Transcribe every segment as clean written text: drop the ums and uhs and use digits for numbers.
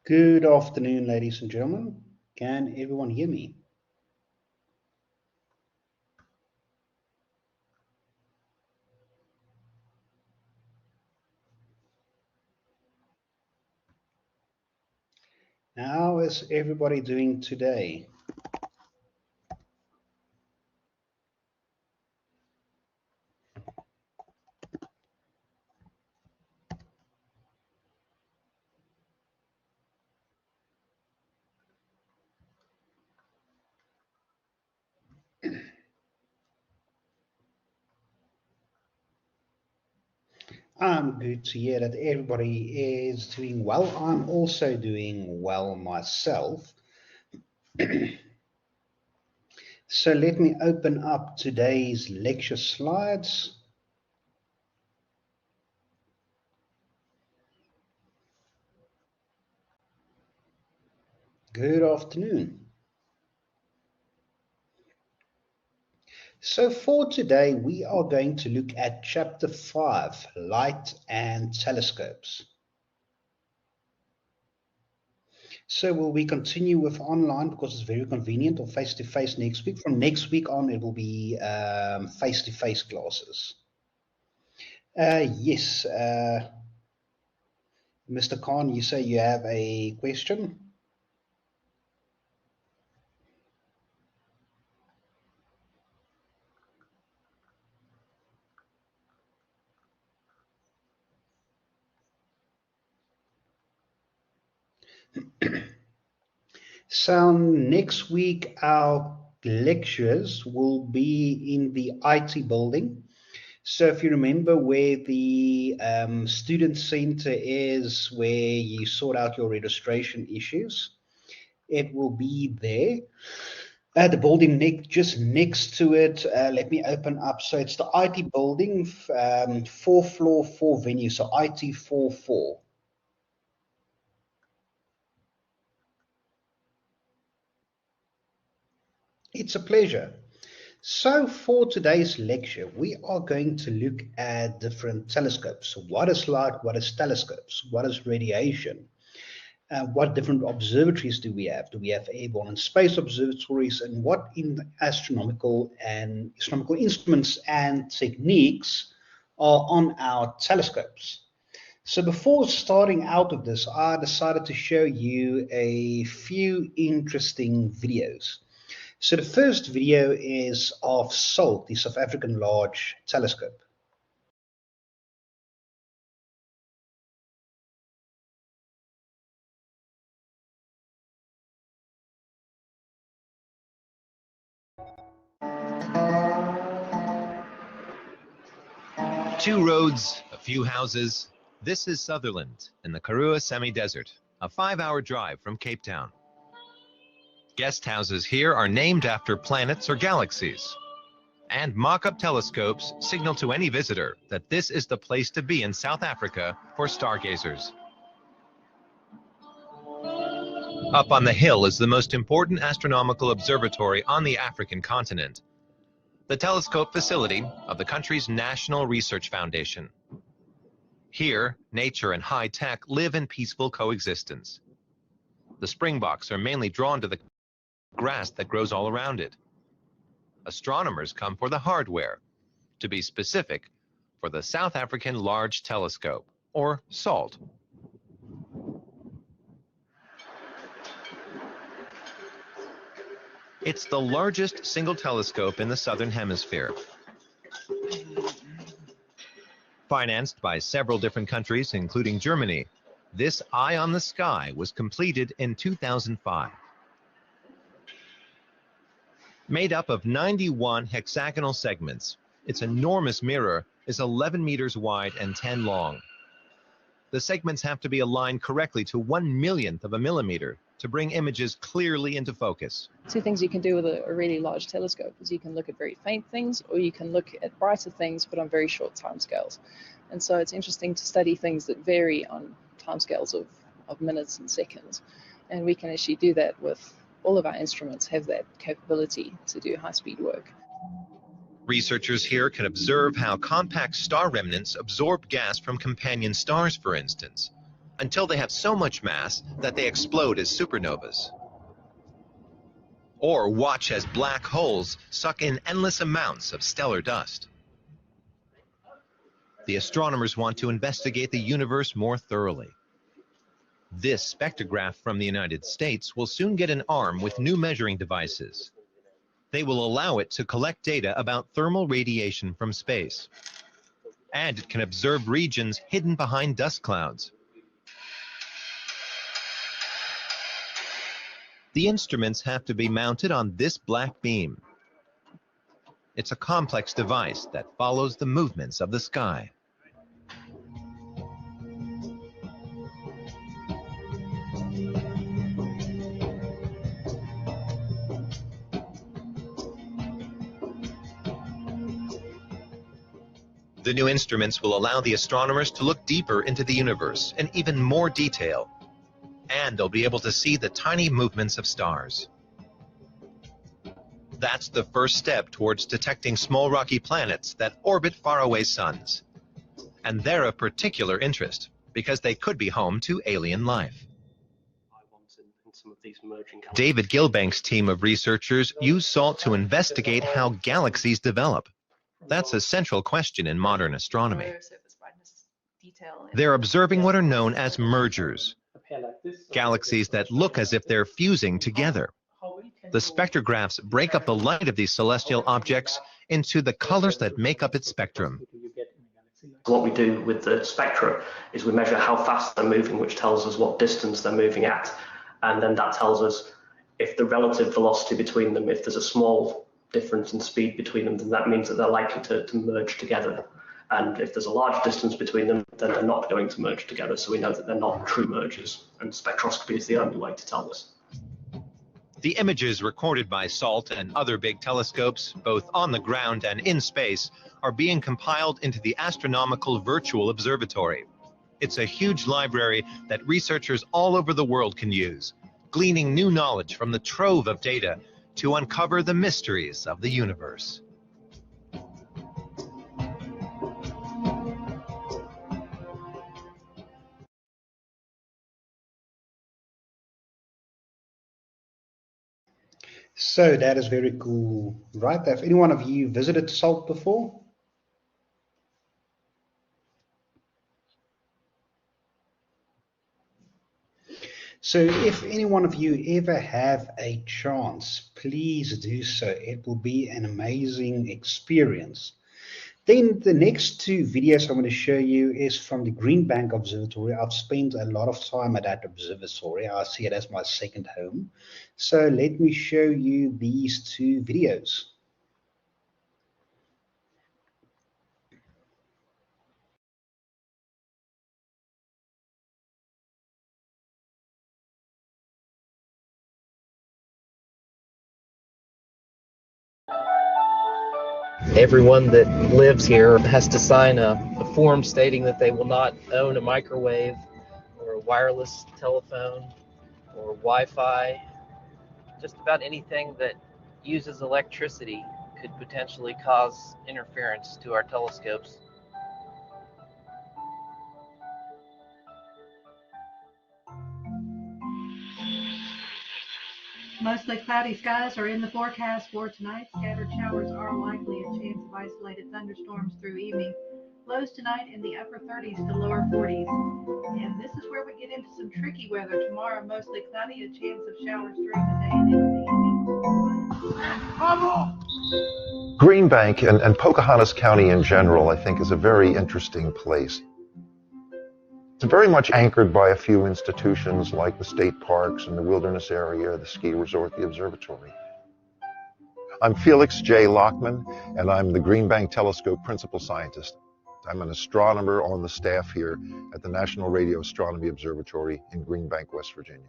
Good afternoon, ladies and gentlemen. Can everyone hear me? How is everybody doing today? I'm good to hear that everybody is doing well. I'm also doing well myself. So let me open up today's lecture slides. Good afternoon. So for today, we are going to look at Chapter 5, Light and Telescopes. So will we continue with online because it's very convenient, or face-to-face next week? From next week on, it will be face-to-face classes. Yes, Mr. Khan, you say you have a question? So next week, our lectures will be in the IT building. So if you remember where the student center is, where you sort out your registration issues, it will be there. The building just next to it, let me open up. So it's the IT building, 4th floor, 4 venue, so IT 44. It's a pleasure. So for today's lecture, we are going to look at different telescopes. So what is light? What is telescopes? What is radiation? What different observatories do we have? Do we have airborne and space observatories? And what in astronomical instruments and techniques are on our telescopes? So before starting out of this, I decided to show you a few interesting videos. So the first video is of SALT, the South African Large Telescope. Two roads, a few houses. This is Sutherland in the Karoo Semi-Desert, a 5-hour drive from Cape Town. Guest houses here are named after planets or galaxies. And mock-up telescopes signal to any visitor that this is the place to be in South Africa for stargazers. Up on the hill is the most important astronomical observatory on the African continent, the telescope facility of the country's National Research Foundation. Here, nature and high tech live in peaceful coexistence. The springboks are mainly drawn to the grass that grows all around it. Astronomers come for the hardware, to be specific, for the South African Large Telescope, or SALT. It's the largest single telescope in the Southern Hemisphere. Financed by several different countries, including Germany, this eye on the sky was completed in 2005. Made up of 91 hexagonal segments, its enormous mirror is 11 meters wide and 10 long. The segments have to be aligned correctly to 1/1,000,000th of a millimeter to bring images clearly into focus. Two things you can do with a really large telescope is you can look at very faint things, or you can look at brighter things but on very short timescales. And so it's interesting to study things that vary on timescales of minutes and seconds. And we can actually do that with all of our instruments, have that capability to do high-speed work. Researchers here can observe how compact star remnants absorb gas from companion stars, for instance. until they have so much mass that they explode as supernovas. Or watch as black holes suck in endless amounts of stellar dust. The astronomers want to investigate the universe more thoroughly. This spectrograph from the United States will soon get an arm with new measuring devices. They will allow it to collect data about thermal radiation from space. And it can observe regions hidden behind dust clouds. The instruments have to be mounted on this black beam. It's a complex device that follows the movements of the sky. The new instruments will allow the astronomers to look deeper into the universe in even more detail. And they'll be able to see the tiny movements of stars. That's the first step towards detecting small rocky planets that orbit faraway suns. And they're of particular interest because they could be home to alien life. David Gilbank's team of researchers use SALT to investigate how galaxies develop. That's a central question in modern astronomy. They're observing what are known as mergers, galaxies that look as if they're fusing together. The spectrographs break up the light of these celestial objects into the colors that make up its spectrum. What we do with the spectra is we measure how fast they're moving, which tells us what distance they're moving at. And then that tells us if the relative velocity between them, if there's a small difference in speed between them, then that means that they're likely to merge together. And if there's a large distance between them, then they're not going to merge together. So we know that they're not true mergers. And spectroscopy is the only way to tell us. The images recorded by SALT and other big telescopes, both on the ground and in space, are being compiled into the Astronomical Virtual Observatory. It's a huge library that researchers all over the world can use, gleaning new knowledge from the trove of data to uncover the mysteries of the universe. So that is very cool, right? Have any one of you visited SALT before? So if any one of you ever have a chance, please do so. It will be an amazing experience. Then the next two videos I'm going to show you is from the Green Bank Observatory. I've spent a lot of time at that observatory. I see it as my second home. So let me show you these two videos. Everyone that lives here has to sign a form stating that they will not own a microwave or a wireless telephone or Wi-Fi. Just about anything that uses electricity could potentially cause interference to our telescopes. Mostly cloudy skies are in the forecast for tonight. Scattered showers are likely, a chance of isolated thunderstorms through evening. Lows tonight in the upper 30s to lower 40s. And this is where we get into some tricky weather. Tomorrow, mostly cloudy, a chance of showers during the day and into the evening. Green Bank and Pocahontas County in general, I think, is a very interesting place. It's very much anchored by a few institutions like the state parks and the wilderness area, the ski resort, the observatory. I'm Felix J. Lockman, and I'm the Green Bank Telescope Principal Scientist. I'm an astronomer on the staff here at the National Radio Astronomy Observatory in Green Bank, West Virginia.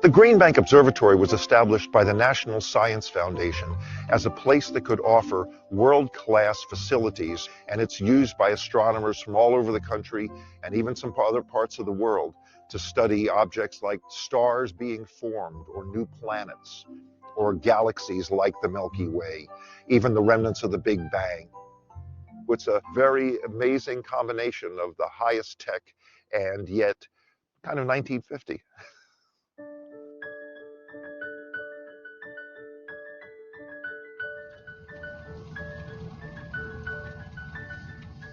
The Green Bank Observatory was established by the National Science Foundation as a place that could offer world-class facilities, and it's used by astronomers from all over the country and even some other parts of the world to study objects like stars being formed or new planets or galaxies like the Milky Way, even the remnants of the Big Bang. It's a very amazing combination of the highest tech and yet kind of 1950.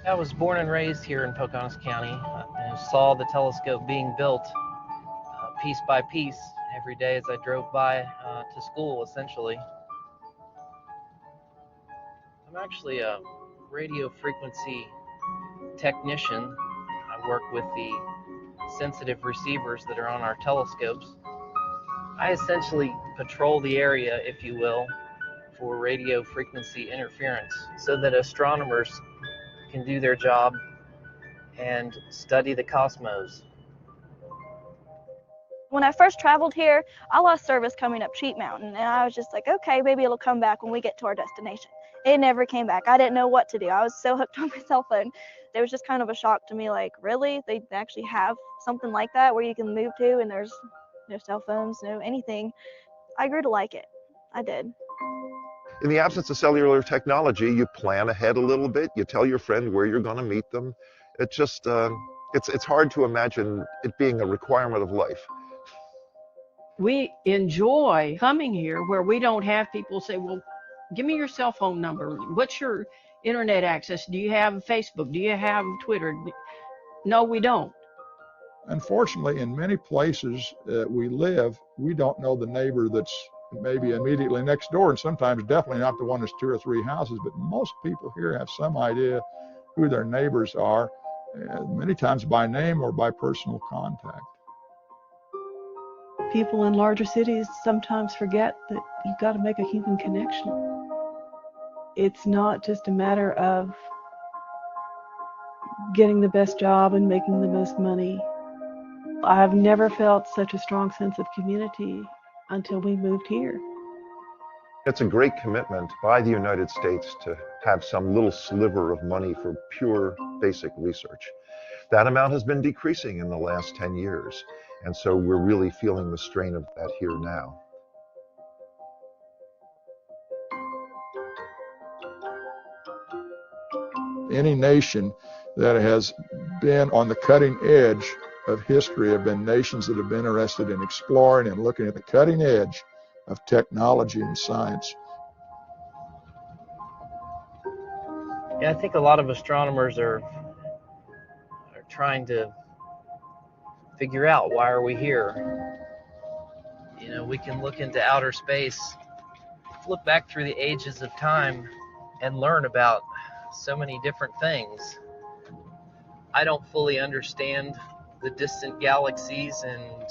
I was born and raised here in Pocahontas County and saw the telescope being built piece by piece every day as I drove by to school, essentially. I'm actually a radio frequency technician. I work with the sensitive receivers that are on our telescopes. I essentially patrol the area, if you will, for radio frequency interference so that astronomers can do their job and study the cosmos. When I first traveled here, I lost service coming up Cheat Mountain, and I was just like, okay, maybe it'll come back when we get to our destination. It never came back. I didn't know what to do. I was so hooked on my cell phone. It was just kind of a shock to me, like, really? They actually have something like that where you can move to and there's no cell phones, no anything. I grew to like it. I did. In the absence of cellular technology, you plan ahead a little bit. You tell your friend where you're going to meet them. It just, it's hard to imagine it being a requirement of life. We enjoy coming here where we don't have people say, well, give me your cell phone number. What's your internet access? Do you have Facebook? Do you have Twitter? No, we don't. Unfortunately, in many places we live, we don't know the neighbor that's maybe immediately next door, and sometimes definitely not the one that's 2 or 3 houses, but most people here have some idea who their neighbors are, many times by name or by personal contact. People in larger cities sometimes forget that you've got to make a human connection. It's not just a matter of getting the best job and making the most money. I've never felt such a strong sense of community until we moved here. It's a great commitment by the United States to have some little sliver of money for pure basic research. That amount has been decreasing in the last 10 years, and so we're really feeling the strain of that here now. Any nation that has been on the cutting edge of history have been nations that have been interested in exploring and looking at the cutting edge of technology and science. Yeah, I think a lot of astronomers are trying to figure out, why are we here? You know, we can look into outer space, look back through the ages of time and learn about so many different things. I don't fully understand the distant galaxies and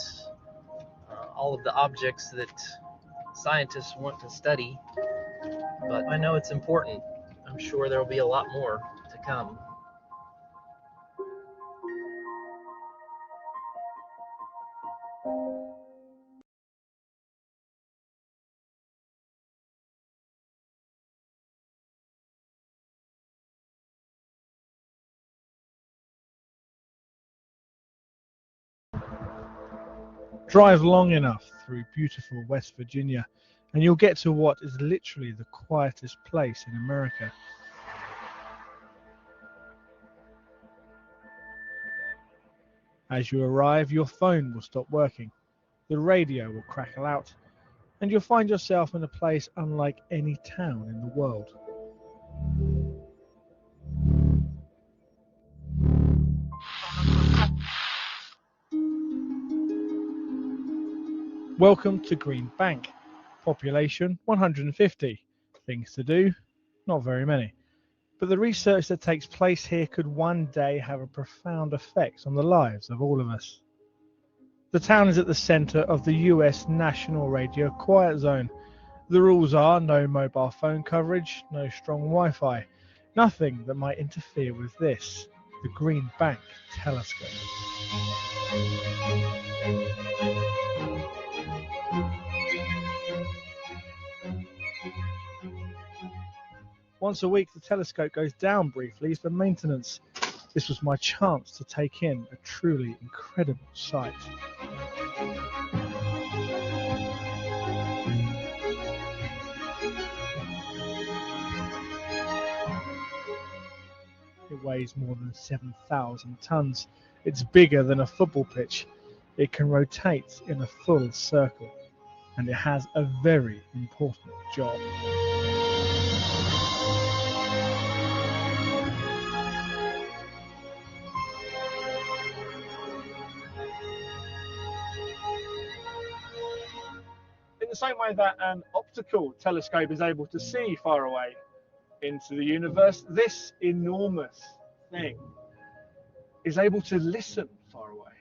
all of the objects that scientists want to study, but I know it's important. I'm sure there will be a lot more to come. Drive long enough through beautiful West Virginia and you'll get to what is literally the quietest place in America. As you arrive, your phone will stop working, the radio will crackle out, and you'll find yourself in a place unlike any town in the world. Welcome to Green Bank. Population 150. Things to do, not very many. But the research that takes place here could one day have a profound effect on the lives of all of us. The town is at the center of the US National Radio Quiet Zone. The rules are no mobile phone coverage, no strong Wi-Fi, nothing that might interfere with this, the Green Bank Telescope. Once a week, the telescope goes down briefly for maintenance. This was my chance to take in a truly incredible sight. It weighs more than 7,000 tons. It's bigger than a football pitch. It can rotate in a full circle, and it has a very important job. In the same way that an optical telescope is able to see far away into the universe, this enormous thing is able to listen far away.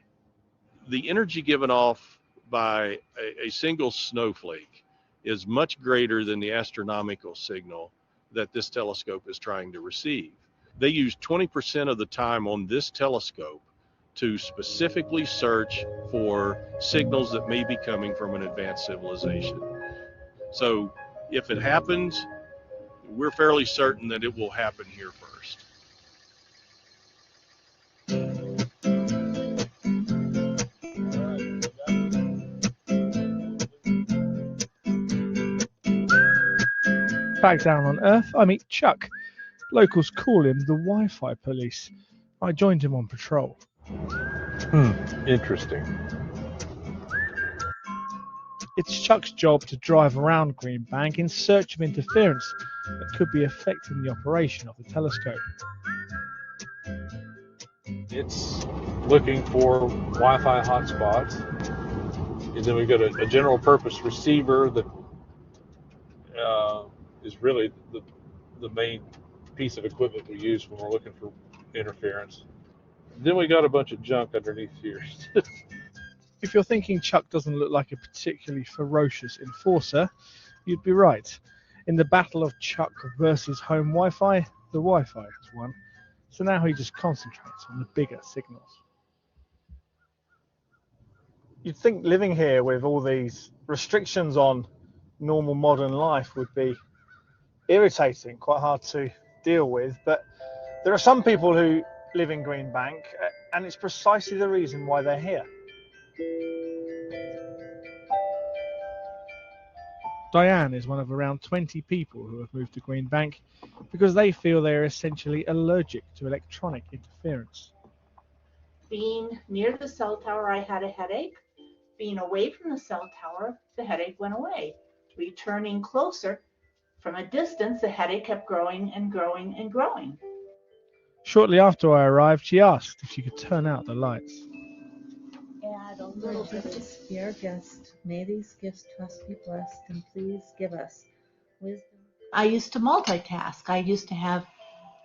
The energy given off by a single snowflake is much greater than the astronomical signal that this telescope is trying to receive. They use 20% of the time on this telescope to specifically search for signals that may be coming from an advanced civilization. So if it happens, we're fairly certain that it will happen here first. Back down on Earth, I meet Chuck. Locals call him the Wi-Fi police. I joined him on patrol. Interesting. It's Chuck's job to drive around Green Bank in search of interference that could be affecting the operation of the telescope. It's looking for Wi-Fi hotspots. And then we've got a general purpose receiver that is really the main piece of equipment we use when we're looking for interference. Then we got a bunch of junk underneath here. If you're thinking Chuck doesn't look like a particularly ferocious enforcer, you'd be right. In the battle of Chuck versus home Wi-Fi, the Wi-Fi has won. So now he just concentrates on the bigger signals. You'd think living here with all these restrictions on normal modern life would be irritating, quite hard to deal with, but there are some people who live in Green Bank, and it's precisely the reason why they're here. Diane is one of around 20 people who have moved to Green Bank because they feel they are essentially allergic to electronic interference. Being near the cell tower, I had a headache. Being away from the cell tower, the headache went away. Returning closer, from a distance, the headache kept growing and growing and growing. Shortly after I arrived, she asked if she could turn out the lights. Add a little bit of Dear guest, may these gifts to us be blessed, and please give us wisdom. I used to multitask. I used to have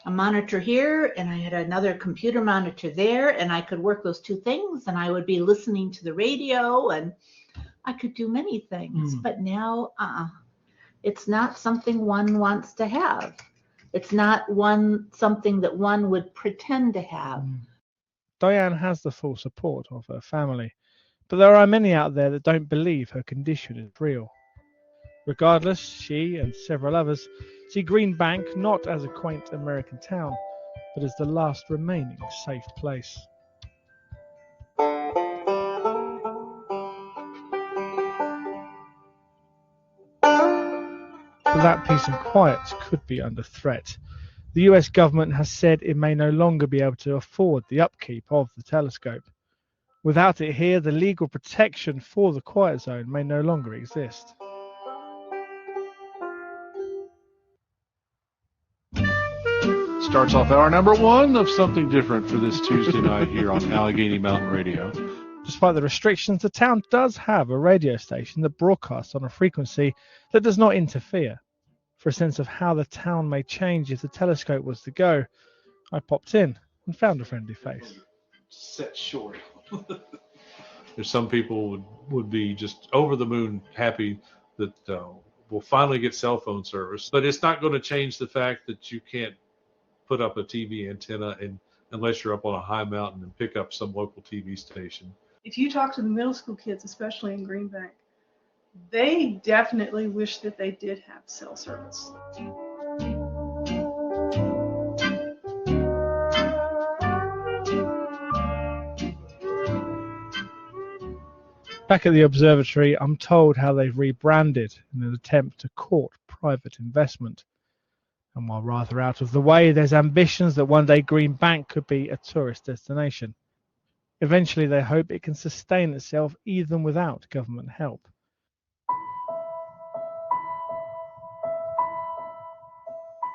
a monitor here, and I had another computer monitor there, and I could work those two things, and I would be listening to the radio, and I could do many things. But now, it's not something one wants to have. It's not something that one would pretend to have. Diane has the full support of her family, but there are many out there that don't believe her condition is real. Regardless, she and several others see Green Bank not as a quaint American town, but as the last remaining safe place. But that peace and quiet could be under threat. The US government has said it may no longer be able to afford the upkeep of the telescope. Without it here, the legal protection for the quiet zone may no longer exist. Starts off hour number one of something different for this Tuesday night here on Allegheny Mountain Radio. Despite the restrictions, the town does have a radio station that broadcasts on a frequency that does not interfere. For a sense of how the town may change if the telescope was to go, I popped in and found a friendly face. Set short. There's some people would be just over the moon happy that we'll finally get cell phone service, but it's not going to change the fact that you can't put up a TV antenna unless you're up on a high mountain and pick up some local TV station. If you talk to the middle school kids, especially in Green Bank, they definitely wish that they did have cell service. Back at the observatory, I'm told how they've rebranded in an attempt to court private investment. And while rather out of the way, there's ambitions that one day Green Bank could be a tourist destination. Eventually, they hope it can sustain itself even without government help.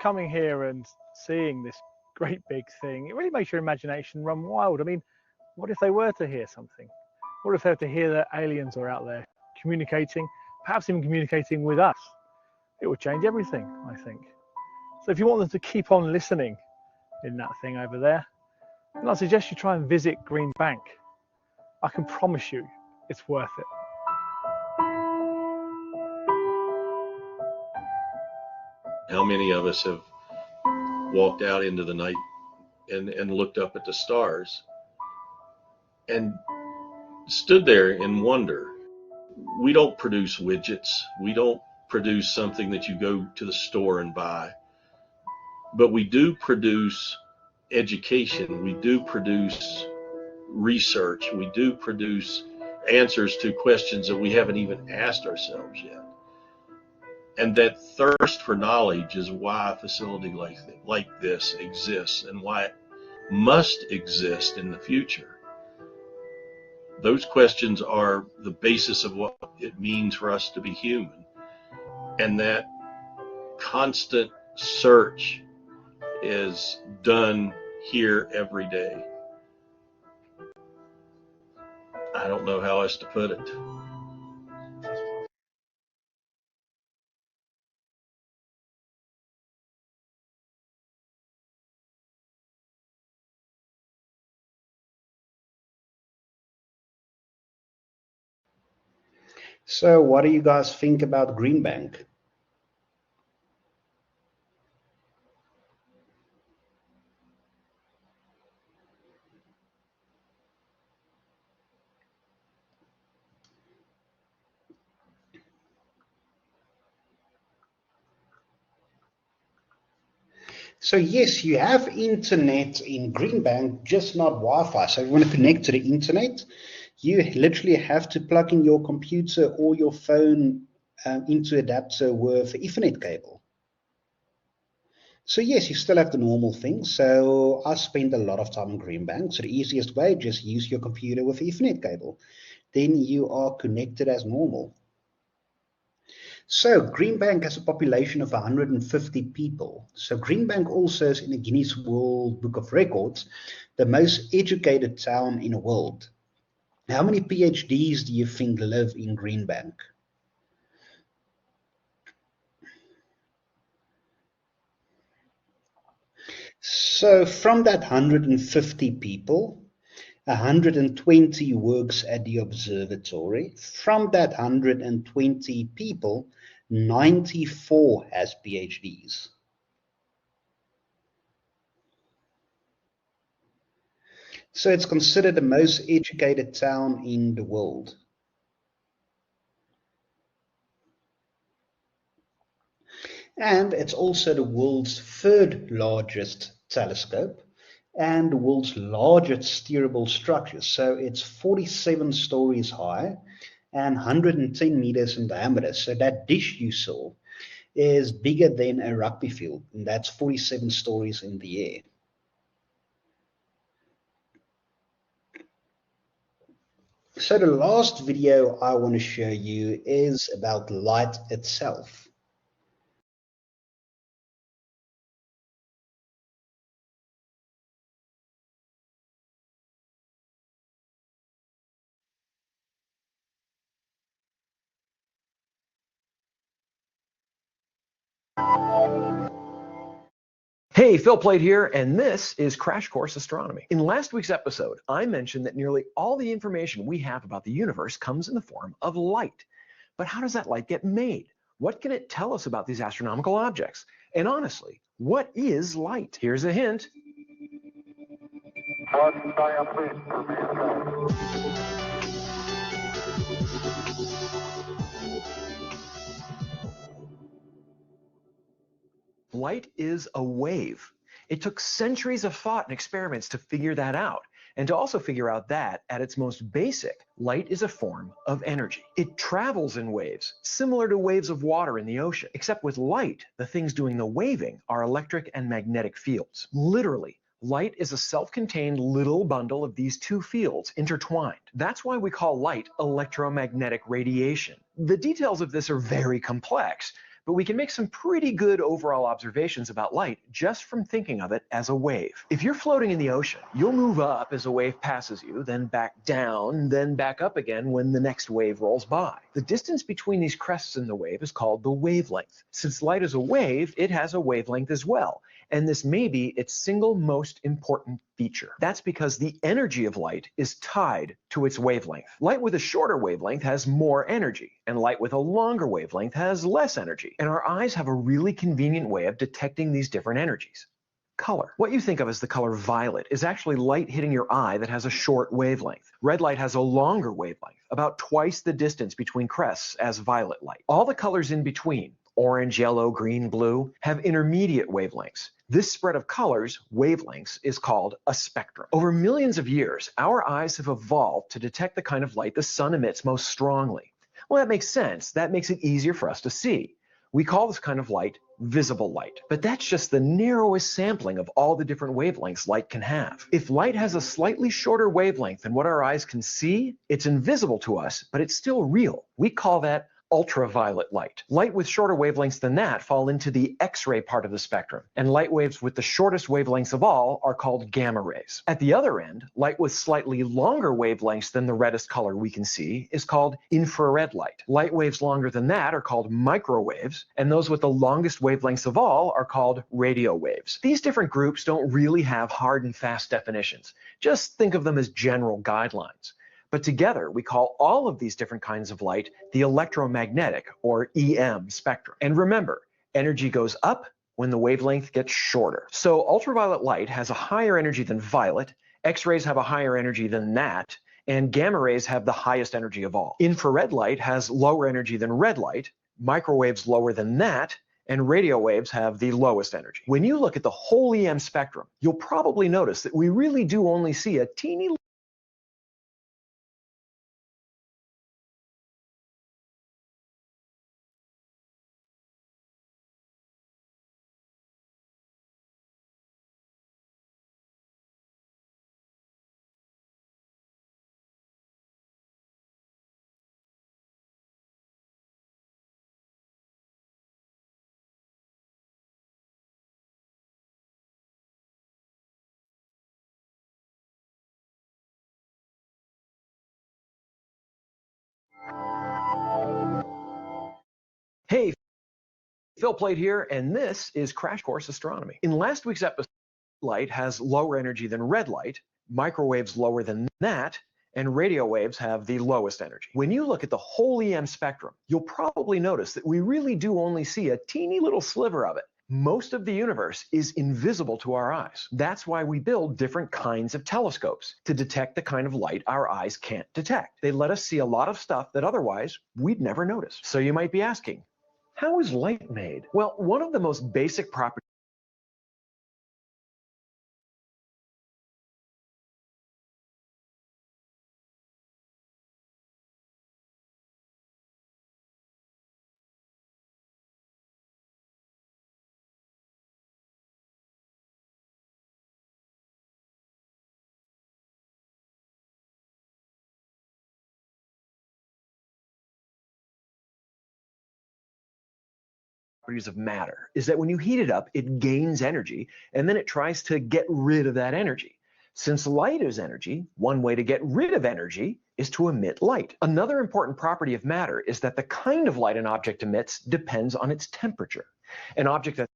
Coming here and seeing this great big thing, it really makes your imagination run wild. I mean, what if they were to hear something? What if they were to hear that aliens are out there communicating, perhaps even communicating with us? It would change everything, I think. So if you want them to keep on listening in that thing over there, then I suggest you try and visit Green Bank. I can promise you it's worth it. How many of us have walked out into the night and looked up at the stars and stood there in wonder? We don't produce widgets. We don't produce something that you go to the store and buy. But we do produce education. We do produce research. We do produce answers to questions that we haven't even asked ourselves yet. And that thirst for knowledge is why a facility like this exists and why it must exist in the future. Those questions are the basis of what it means for us to be human. And that constant search is done here every day. I don't know how else to put it. So what do you guys think about Green Bank? So yes, you have internet in Green Bank, just not Wi-Fi. So if you want to connect to the internet, you literally have to plug in your computer or your phone into adapter with Ethernet cable. So yes, you still have the normal thing. So I spend a lot of time in Green Bank. So the easiest way, just use your computer with Ethernet cable. Then you are connected as normal. So Green Bank has a population of 150 people. So Green Bank also is in the Guinness World Book of Records, the most educated town in the world. How many PhDs do you think live in Green Bank? So from that 150 people, 120 works at the observatory. From that 120 people, 94 has PhDs. So it's considered the most educated town in the world. And it's also the world's third largest telescope and the world's largest steerable structure. So it's 47 stories high and 110 meters in diameter. So that dish you saw is bigger than a rugby field, and that's 47 stories in the air. So the last video I want to show you is about light itself. Hey, Phil Plait here, and this is Crash Course Astronomy. In last week's episode, I mentioned that nearly all the information we have about the universe comes in the form of light. But how does that light get made? What can it tell us about these astronomical objects? And honestly, what is light? Here's a hint. Light is a wave. It took centuries of thought and experiments to figure that out. And to also figure out that, at its most basic, light is a form of energy. It travels in waves, similar to waves of water in the ocean. Except with light, the things doing the waving are electric and magnetic fields. Literally, light is a self-contained little bundle of these two fields intertwined. That's why we call light electromagnetic radiation. The details of this are very complex, but we can make some pretty good overall observations about light just from thinking of it as a wave. If you're floating in the ocean, you'll move up as a wave passes you, then back down, then back up again when the next wave rolls by. The distance between these crests in the wave is called the wavelength. Since light is a wave, it has a wavelength as well, and this may be its single most important feature. That's because the energy of light is tied to its wavelength. Light with a shorter wavelength has more energy, and light with a longer wavelength has less energy. And our eyes have a really convenient way of detecting these different energies. Color. What you think of as the color violet is actually light hitting your eye that has a short wavelength. Red light has a longer wavelength, about twice the distance between crests as violet light. All the colors in between, orange, yellow, green, blue, have intermediate wavelengths. This spread of colors, wavelengths, is called a spectrum. Over millions of years, our eyes have evolved to detect the kind of light the sun emits most strongly. Well, that makes sense. That makes it easier for us to see. We call this kind of light visible light. But that's just the narrowest sampling of all the different wavelengths light can have. If light has a slightly shorter wavelength than what our eyes can see, it's invisible to us, but it's still real. We call that ultraviolet light. Light with shorter wavelengths than that fall into the X-ray part of the spectrum, and light waves with the shortest wavelengths of all are called gamma rays. At the other end, light with slightly longer wavelengths than the reddest color we can see is called infrared light. Light waves longer than that are called microwaves, and those with the longest wavelengths of all are called radio waves. These different groups don't really have hard and fast definitions. Just think of them as general guidelines. But together, we call all of these different kinds of light the electromagnetic, or EM, spectrum. And remember, energy goes up when the wavelength gets shorter. So ultraviolet light has a higher energy than violet, X-rays have a higher energy than that, and gamma rays have the highest energy of all. Infrared light has lower energy than red light, microwaves lower than that, and radio waves have the lowest energy. When you look at the whole EM spectrum, you'll probably notice that we really do only see a teeny Hey, Phil Plait here, and this is Crash Course Astronomy. In last week's episode, light has lower energy than red light, microwaves lower than that, and radio waves have the lowest energy. When you look at the whole EM spectrum, you'll probably notice that we really do only see a teeny little sliver of it. Most of the universe is invisible to our eyes. That's why we build different kinds of telescopes, to detect the kind of light our eyes can't detect. They let us see a lot of stuff that otherwise we'd never notice. So you might be asking, how is light made? Well, one of the most basic properties of matter is that when you heat it up, it gains energy, and then it tries to get rid of that energy. Since light is energy, one way to get rid of energy is to emit light. Another important property of matter is that the kind of light an object emits depends on its temperature. An object that's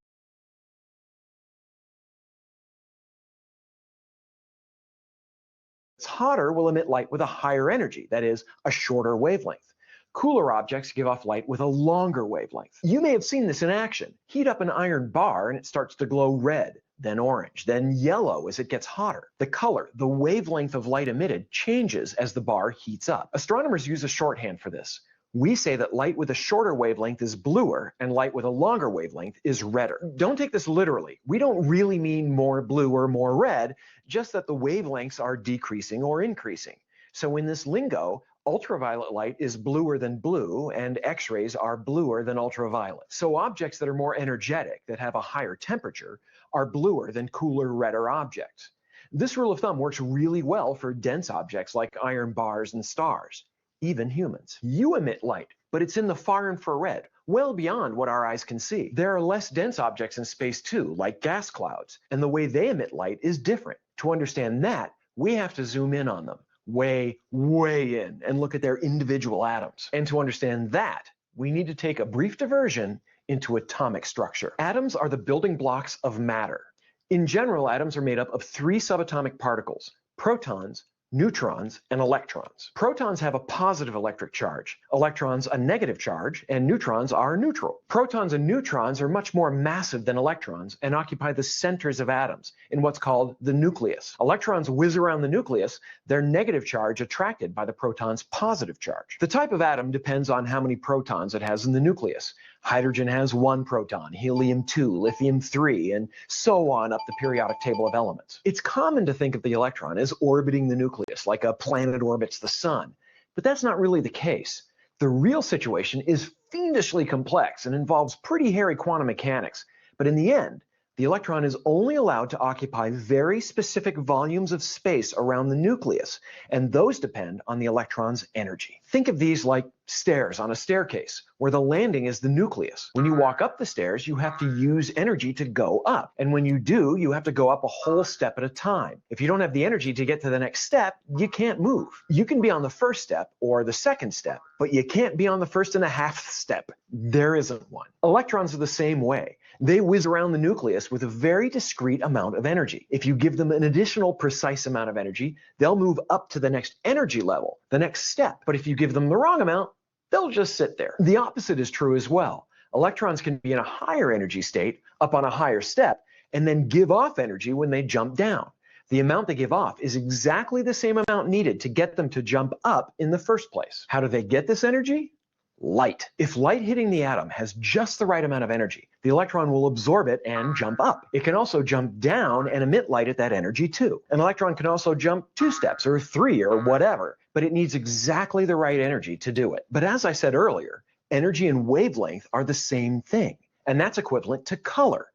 hotter will emit light with a higher energy, that is, a shorter wavelength. Cooler objects give off light with a longer wavelength. You may have seen this in action. Heat up an iron bar and it starts to glow red, then orange, then yellow as it gets hotter. The color, the wavelength of light emitted, changes as the bar heats up. Astronomers use a shorthand for this. We say that light with a shorter wavelength is bluer and light with a longer wavelength is redder. Don't take this literally. We don't really mean more blue or more red, just that the wavelengths are decreasing or increasing. So in this lingo, ultraviolet light is bluer than blue and X-rays are bluer than ultraviolet. So objects that are more energetic, that have a higher temperature, are bluer than cooler, redder objects. This rule of thumb works really well for dense objects like iron bars and stars, even humans. You emit light, but it's in the far infrared, well beyond what our eyes can see. There are less dense objects in space too, like gas clouds, and the way they emit light is different. To understand that, we have to zoom in on them, way, way in, and look at their individual atoms. And to understand that, we need to take a brief diversion into atomic structure. Atoms are the building blocks of matter. In general, atoms are made up of 3 subatomic particles: protons, neutrons, and electrons. Protons have a positive electric charge, electrons a negative charge, and neutrons are neutral. Protons and neutrons are much more massive than electrons and occupy the centers of atoms in what's called the nucleus. Electrons whiz around the nucleus, their negative charge attracted by the proton's positive charge. The type of atom depends on how many protons it has in the nucleus. Hydrogen has 1 proton, helium 2, lithium 3, and so on up the periodic table of elements. It's common to think of the electron as orbiting the nucleus, like a planet orbits the sun, but that's not really the case. The real situation is fiendishly complex and involves pretty hairy quantum mechanics, but in the end, the electron is only allowed to occupy very specific volumes of space around the nucleus, and those depend on the electron's energy. Think of these like stairs on a staircase, where the landing is the nucleus. When you walk up the stairs, you have to use energy to go up, and when you do, you have to go up a whole step at a time. If you don't have the energy to get to the next step, you can't move. You can be on the first step or the second step, but you can't be on the 1.5 step. There isn't one. Electrons are the same way. They whiz around the nucleus with a very discrete amount of energy. If you give them an additional precise amount of energy, they'll move up to the next energy level, the next step. But if you give them the wrong amount, they'll just sit there. The opposite is true as well. Electrons can be in a higher energy state, up on a higher step, and then give off energy when they jump down. The amount they give off is exactly the same amount needed to get them to jump up in the first place. How do they get this energy? Light. If light hitting the atom has just the right amount of energy, the electron will absorb it and jump up. It can also jump down and emit light at that energy too. An electron can also jump 2 steps or 3 or whatever, but it needs exactly the right energy to do it. But as I said earlier, energy and wavelength are the same thing, and that's equivalent to color.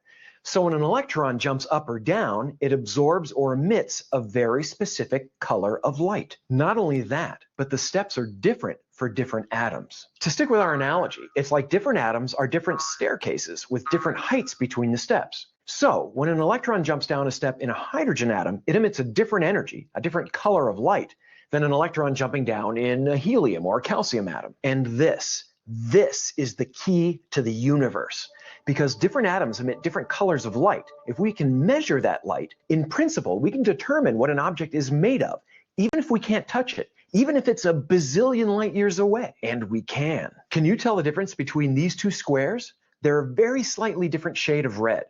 So when an electron jumps up or down, it absorbs or emits a very specific color of light. Not only that, but the steps are different for different atoms. To stick with our analogy, it's like different atoms are different staircases with different heights between the steps. So when an electron jumps down a step in a hydrogen atom, it emits a different energy, a different color of light than an electron jumping down in a helium or calcium atom. And this is the key to the universe. Because different atoms emit different colors of light. If we can measure that light, in principle, we can determine what an object is made of, even if we can't touch it, even if it's a bazillion light years away. And we can. Can you tell the difference between these 2 squares? They're a very slightly different shade of red.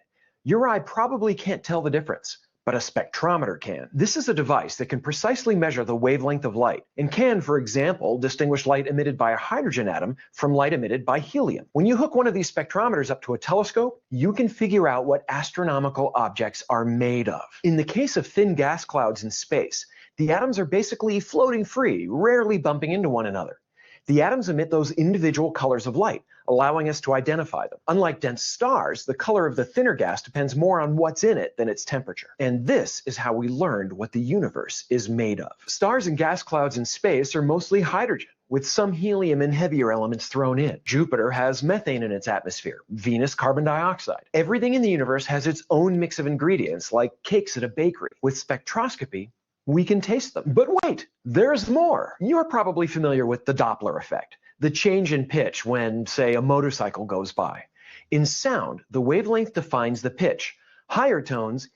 Your eye probably can't tell the difference, but a spectrometer can. This is a device that can precisely measure the wavelength of light and can, for example, distinguish light emitted by a hydrogen atom from light emitted by helium. When you hook one of these spectrometers up to a telescope, you can figure out what astronomical objects are made of. In the case of thin gas clouds in space, the atoms are basically floating free, rarely bumping into one another. The atoms emit those individual colors of light, allowing us to identify them. Unlike dense stars, the color of the thinner gas depends more on what's in it than its temperature. And this is how we learned what the universe is made of. Stars and gas clouds in space are mostly hydrogen, with some helium and heavier elements thrown in. Jupiter has methane in its atmosphere, Venus carbon dioxide. Everything in the universe has its own mix of ingredients, like cakes at a bakery. With spectroscopy, we can taste them. But wait, there's more. You're probably familiar with the Doppler effect, the change in pitch when, say, a motorcycle goes by. In sound, the wavelength defines the pitch. Higher tones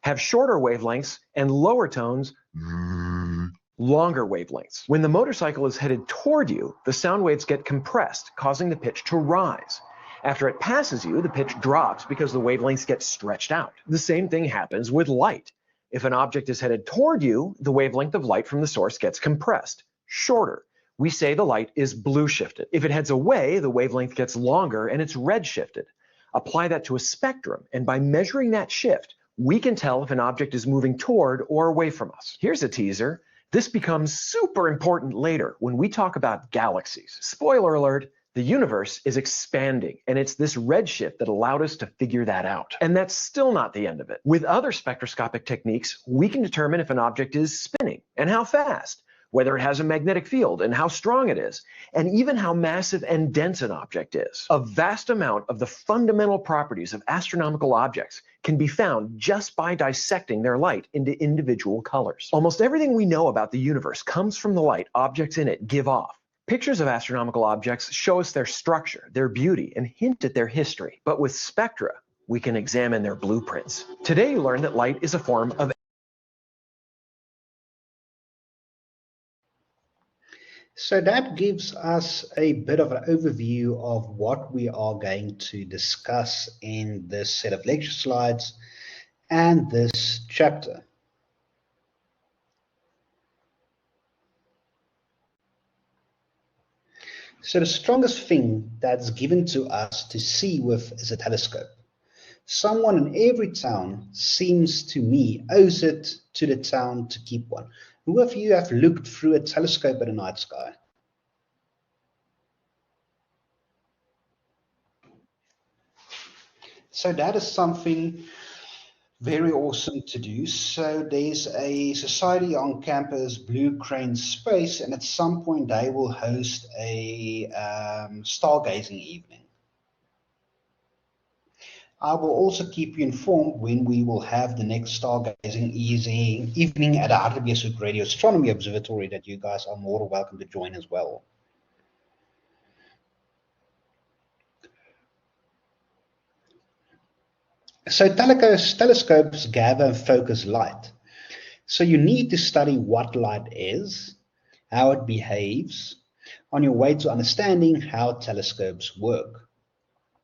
have shorter wavelengths and lower tones longer wavelengths. When the motorcycle is headed toward you, the sound waves get compressed, causing the pitch to rise. After it passes you, the pitch drops because the wavelengths get stretched out. The same thing happens with light. If an object is headed toward you, the wavelength of light from the source gets compressed, shorter. we say the light is blue shifted. If it heads away, the wavelength gets longer and it's red shifted. Apply that to a spectrum, and by measuring that shift, we can tell if an object is moving toward or away from us. Here's a teaser. This becomes super important later when we talk about galaxies. Spoiler alert, the universe is expanding, and it's this redshift that allowed us to figure that out. And that's still not the end of it. With other spectroscopic techniques, we can determine if an object is spinning and how fast, whether it has a magnetic field and how strong it is, and even how massive and dense an object is. A vast amount of the fundamental properties of astronomical objects can be found just by dissecting their light into individual colors. Almost everything we know about the universe comes from the light objects in it give off. Pictures of astronomical objects show us their structure, their beauty, and hint at their history. But with spectra, we can examine their blueprints. Today you learned that light is a form of So that gives us a bit of an overview of what we are going to discuss in this set of lecture slides and this chapter. So the strongest thing that's given to us to see with is a telescope. Someone in every town, seems to me, owes it to the town to keep one. Who of you have looked through a telescope at the night sky? So that is something very awesome to do. So there's a society on campus, Blue Crane Space, and at some point they will host a stargazing evening. I will also keep you informed when we will have the next stargazing evening at the Hartbeespoort Radio Astronomy Observatory that you guys are more than welcome to join as well. So telescopes gather and focus light. So you need to study what light is, how it behaves, on your way to understanding how telescopes work.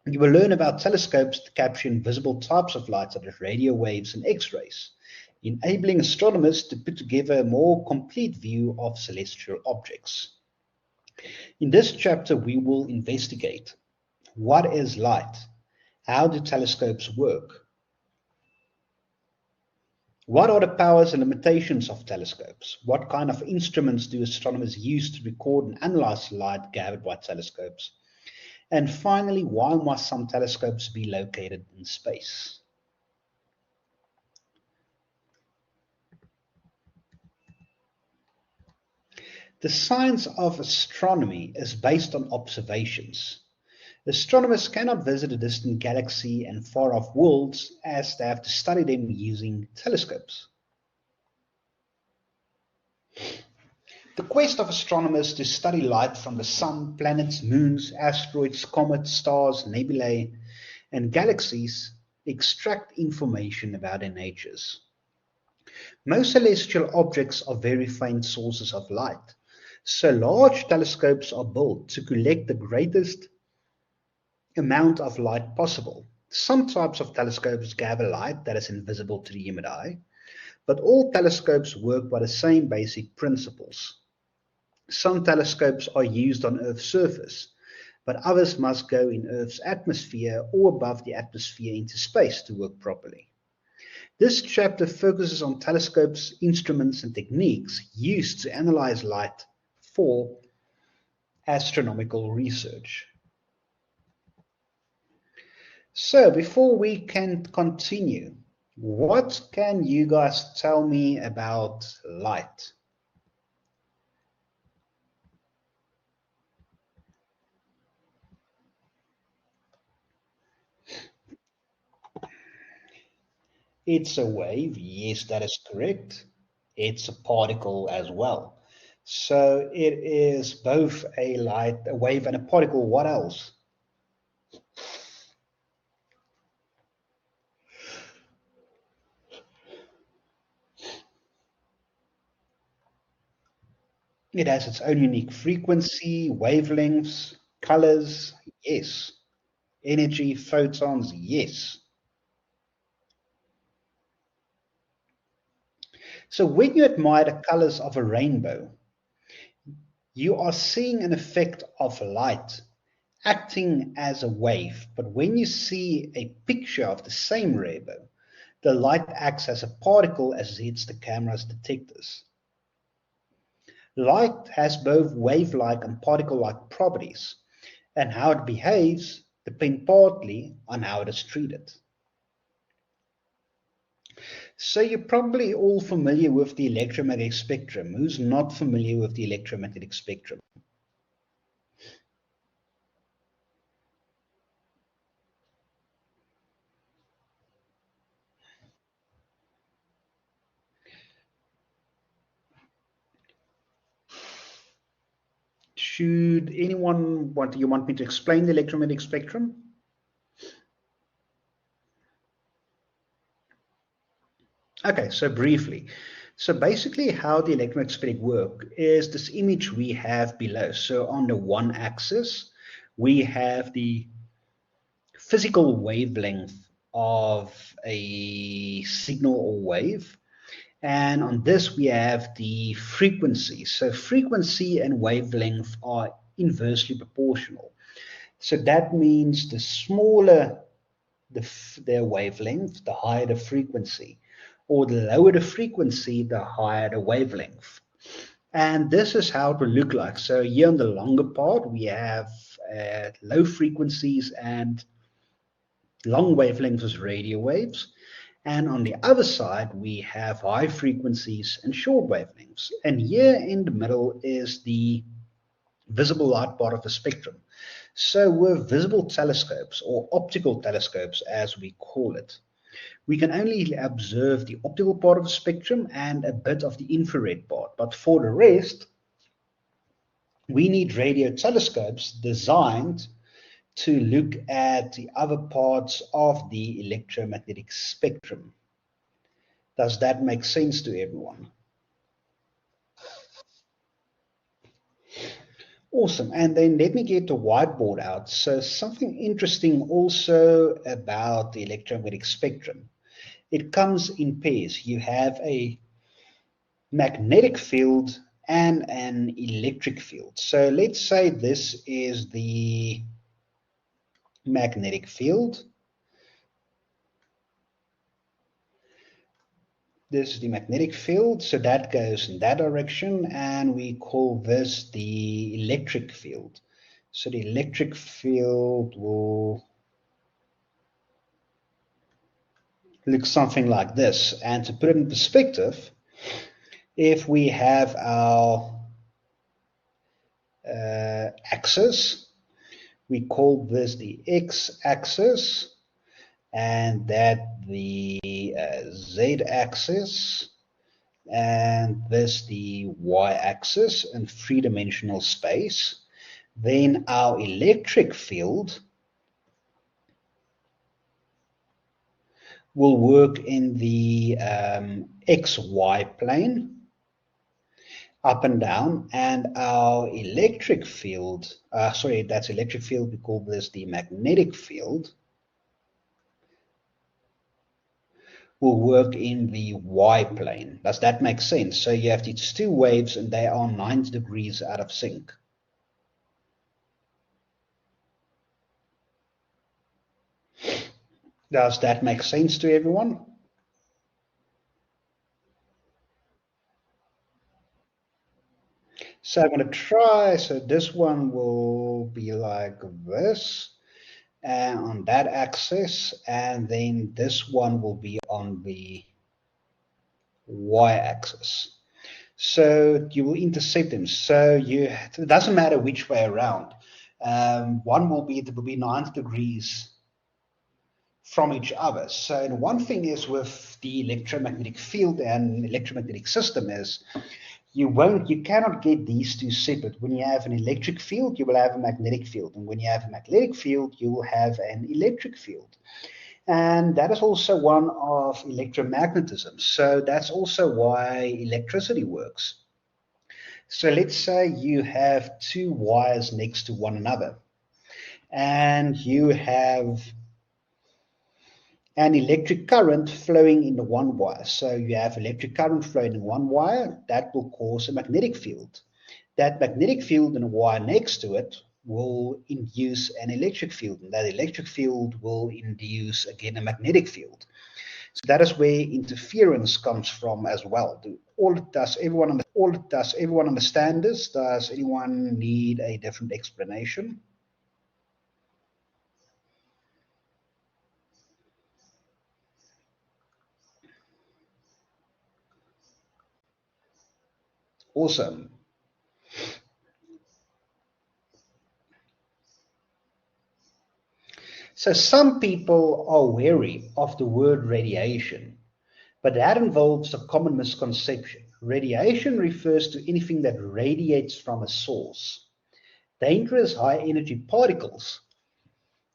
You will learn about telescopes to capture invisible types of light such as radio waves and X-rays, enabling astronomers to put together a more complete view of celestial objects. In this chapter, we will investigate what is light, how do telescopes work, what are the powers and limitations of telescopes, what kind of instruments do astronomers use to record and analyze light gathered by telescopes, and finally, why must some telescopes be located in space? The science of astronomy is based on observations. Astronomers cannot visit a distant galaxy and far-off worlds as they have to study them using telescopes. The quest of astronomers to study light from the sun, planets, moons, asteroids, comets, stars, nebulae, and galaxies extract information about their natures. Most celestial objects are very faint sources of light, so large telescopes are built to collect the greatest amount of light possible. Some types of telescopes gather light that is invisible to the human eye, but all telescopes work by the same basic principles. Some telescopes are used on Earth's surface, but others must go in Earth's atmosphere or above the atmosphere into space to work properly. This chapter focuses on telescopes, instruments, and techniques used to analyze light for astronomical research. So before we can continue, what can you guys tell me about light? It's a wave, yes, that is correct. It's a particle as well. So it is both a light, a wave, and a particle. What else? It has its own unique frequency, wavelengths, colors, yes. Energy, photons, yes. So when you admire the colors of a rainbow, you are seeing an effect of light acting as a wave. But when you see a picture of the same rainbow, the light acts as a particle as it hits the camera's detectors. Light has both wave-like and particle-like properties, and how it behaves depends partly on how it is treated. So you're probably all familiar with the electromagnetic spectrum. Who's not familiar with the electromagnetic spectrum? Should anyone you want me to explain the electromagnetic spectrum? Okay, so briefly. So basically how the electromagnetic spectrum works is this image we have below. So on the one axis, we have the physical wavelength of a signal or wave. And on this, we have the frequency. So frequency and wavelength are inversely proportional. So that means the smaller their wavelength, the higher the frequency. Or the lower the frequency, the higher the wavelength. And this is how it will look like. So here on the longer part, we have low frequencies and long wavelengths as radio waves. And on the other side, we have high frequencies and short wavelengths. And here in the middle is the visible light part of the spectrum. So with visible telescopes, or optical telescopes as we call it, we can only observe the optical part of the spectrum and a bit of the infrared part. But for the rest, we need radio telescopes designed to look at the other parts of the electromagnetic spectrum. Does that make sense to everyone? Awesome. And then let me get the whiteboard out. So something interesting also about the electromagnetic spectrum. It comes in pairs. You have a magnetic field and an electric field. So let's say this is the magnetic field. This is the magnetic field, so that goes in that direction, and we call this the electric field. So the electric field will look something like this. And to put it in perspective, if we have our axis, we call this the x-axis, and that the z-axis, and this the y-axis in three-dimensional space. Then our electric field will work in the xy plane, up and down, and our electric field, sorry, that's electric field, we call this the magnetic field, will work in the y plane. Does that make sense? So you have these two waves and they are 90 degrees out of sync. Does that make sense to everyone? So I'm going to try, so this one will be like this, and on that axis, and then this one will be on the y-axis. So you will intercept them. So it doesn't matter which way around. One will be 90 degrees from each other. So one thing is with the electromagnetic field and electromagnetic system is you cannot get these two separate. When you have an electric field, you will have a magnetic field. And when you have a magnetic field, you will have an electric field. And that is also one of electromagnetism. So that's also why electricity works. So let's say you have two wires next to one another, and you have an electric current flowing in the one wire. So you have electric current flowing in one wire, that will cause a magnetic field. That magnetic field in a wire next to it will induce an electric field, and that electric field will induce, again, a magnetic field. So that is where interference comes from as well. Does everyone understand this? Does anyone need a different explanation? Awesome. So some people are wary of the word radiation, but that involves a common misconception. Radiation refers to anything that radiates from a source. Dangerous high-energy particles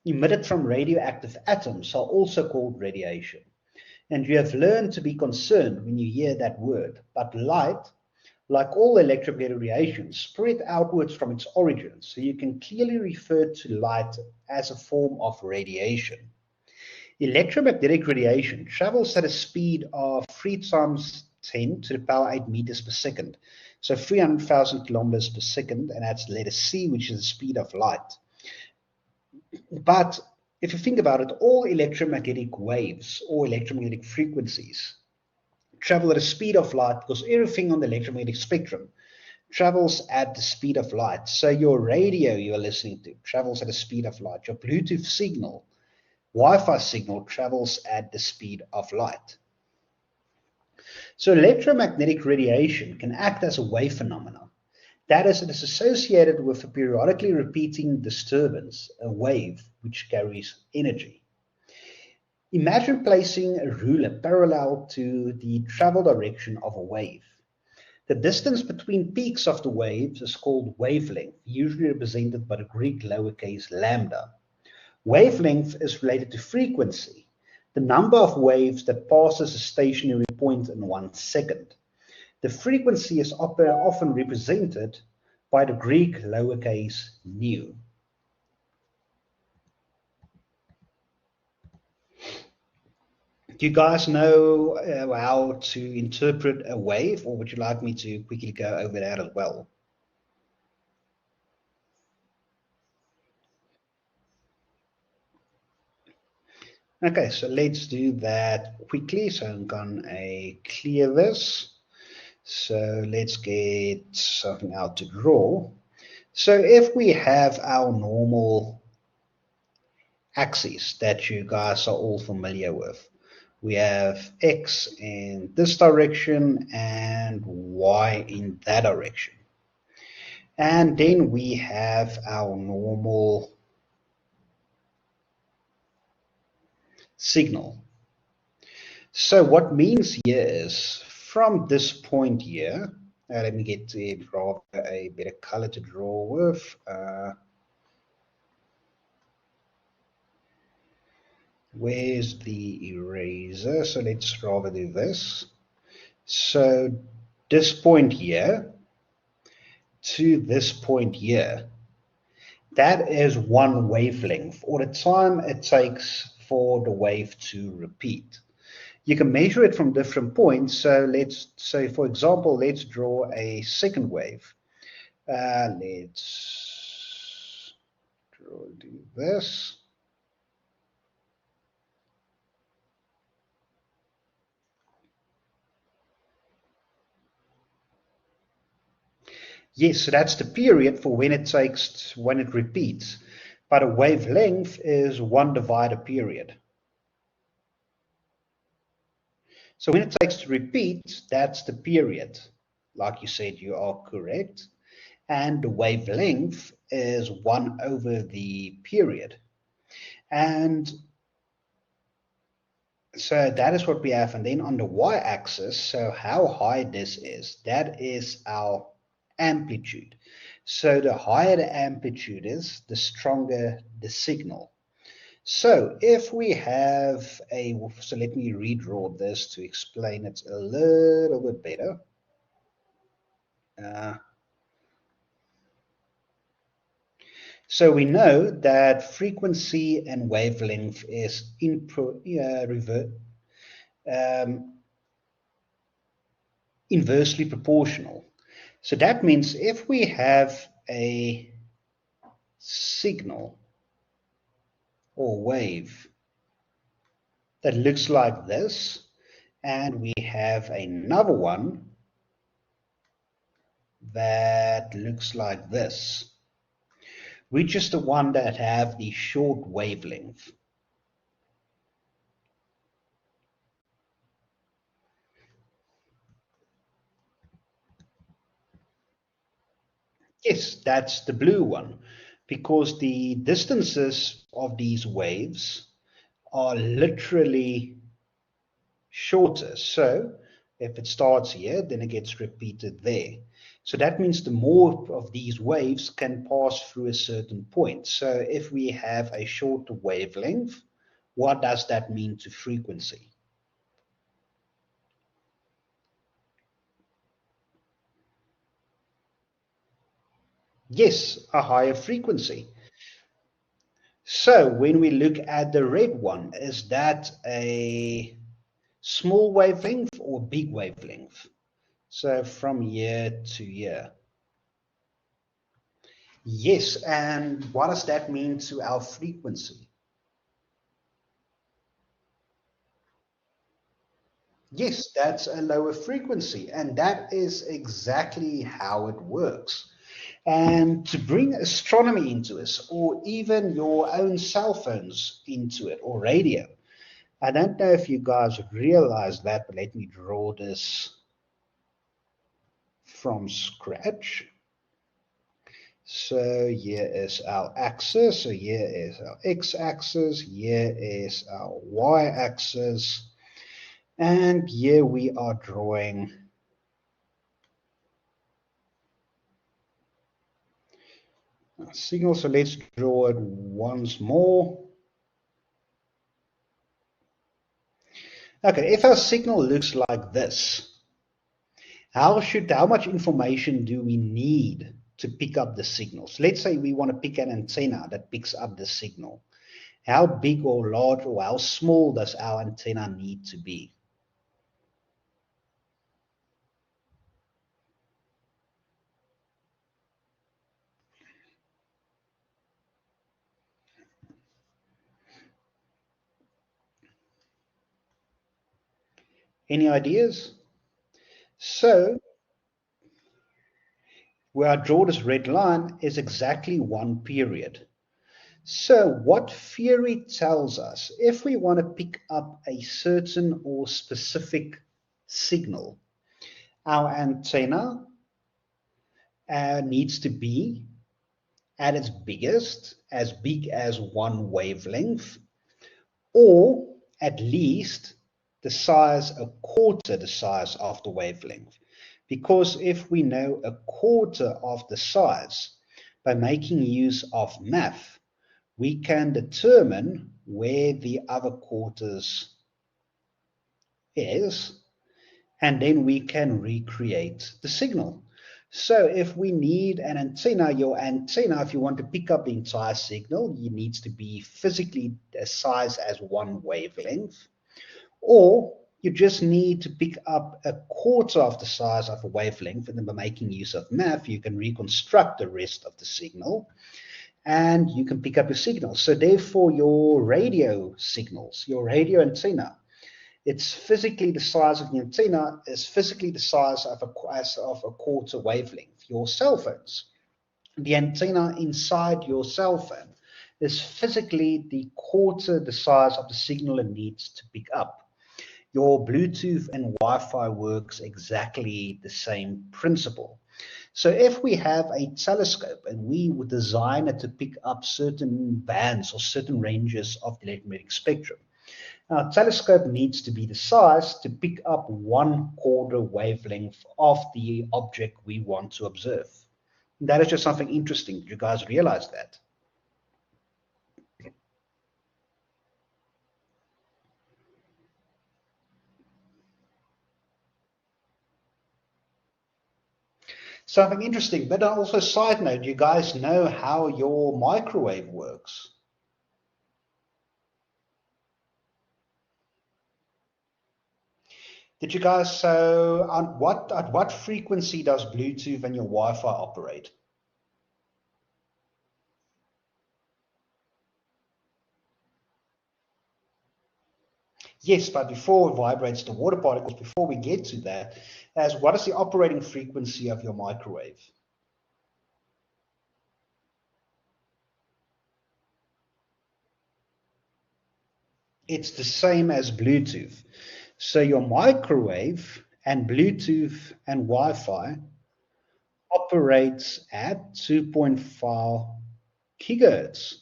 emitted from radioactive atoms are also called radiation. And you have learned to be concerned when you hear that word. But light, like all electromagnetic radiation, spread outwards from its origin, so you can clearly refer to light as a form of radiation. Electromagnetic radiation travels at a speed of 3 times 10 to the power 8 meters per second, so 300,000 kilometers per second, and that's letter C, which is the speed of light. But if you think about it, all electromagnetic waves or electromagnetic frequencies travel at the speed of light, because everything on the electromagnetic spectrum travels at the speed of light. So your radio you're listening to travels at the speed of light. Your Bluetooth signal, Wi-Fi signal travels at the speed of light. So electromagnetic radiation can act as a wave phenomenon. That is, it is associated with a periodically repeating disturbance, a wave which carries energy. Imagine placing a ruler parallel to the travel direction of a wave. The distance between peaks of the waves is called wavelength, usually represented by the Greek lowercase lambda. Wavelength is related to frequency, the number of waves that passes a stationary point in 1 second. The frequency is often represented by the Greek lowercase nu. Do you guys know how to interpret a wave, or would you like me to quickly go over that as well? Okay, so let's do that quickly. So I'm going to clear this. So let's get something out to draw. So if we have our normal axes that you guys are all familiar with, we have X in this direction and Y in that direction. And then we have our normal signal. So what means here is from this point here, let me get a better color to draw with. Where's the eraser? So let's rather do this. So this point here to this point here, that is one wavelength, or the time it takes for the wave to repeat. You can measure it from different points. So let's say, for example, let's draw a second wave. Let's do this. Yes, so that's the period for when it repeats. But a wavelength is 1 divided period. So when it takes to repeat, that's the period. Like you said, you are correct. And the wavelength is 1 over the period. And so that is what we have. And then on the y-axis, so how high this is, that is our amplitude. So the higher the amplitude is, the stronger the signal. So if we have so let me redraw this to explain it a little bit better. So we know that frequency and wavelength is inversely proportional. So that means if we have a signal or wave that looks like this, and we have another one that looks like this, which is the one that have the short wavelength. Yes, that's the blue one, because the distances of these waves are literally shorter. So if it starts here, then it gets repeated there. So that means the more of these waves can pass through a certain point. So if we have a shorter wavelength, what does that mean to frequency? Yes, a higher frequency. So when we look at the red one, is that a small wavelength or big wavelength? So from here to here. Yes, and what does that mean to our frequency? Yes, that's a lower frequency, and that is exactly how it works. And to bring astronomy into this, or even your own cell phones into it, or radio, I don't know if you guys realize that, but let me draw this from scratch. So here is our axis, so here is our x-axis, here is our y-axis, and here we are drawing a signal. So let's draw it once more. Okay, if our signal looks like this, how much information do we need to pick up the signals? Let's say we want to pick an antenna that picks up the signal. How big or large or how small does our antenna need to be? Any ideas? So where I draw this red line is exactly one period. So what theory tells us, if we want to pick up a certain or specific signal, our antenna needs to be at its biggest, as big as one wavelength, or at least the size, a quarter the size of the wavelength. Because if we know a quarter of the size, by making use of math, we can determine where the other quarters is, and then we can recreate the signal. So if we need an antenna, your antenna, if you want to pick up the entire signal, it needs to be physically the size as one wavelength, or you just need to pick up a quarter of the size of a wavelength, and then by making use of math, you can reconstruct the rest of the signal, and you can pick up your signal. So therefore, your radio signals, your radio antenna, it's physically the size of the antenna is physically the size of a quarter wavelength. Your cell phones, the antenna inside your cell phone is physically the quarter the size of the signal it needs to pick up. Your Bluetooth and Wi-Fi works exactly the same principle. So if we have a telescope and we would design it to pick up certain bands or certain ranges of the electromagnetic spectrum, our telescope needs to be the size to pick up 1/4 wavelength of the object we want to observe. That is just something interesting. Do you guys realize that? Something interesting, but also side note, you guys know how your microwave works. Did you guys, so at what frequency does Bluetooth and your Wi-Fi operate? Yes, but before it vibrates the water particles, before we get to that, as what is the operating frequency of your microwave? It's the same as Bluetooth. So your microwave and Bluetooth and Wi-Fi operates at 2.5 gigahertz.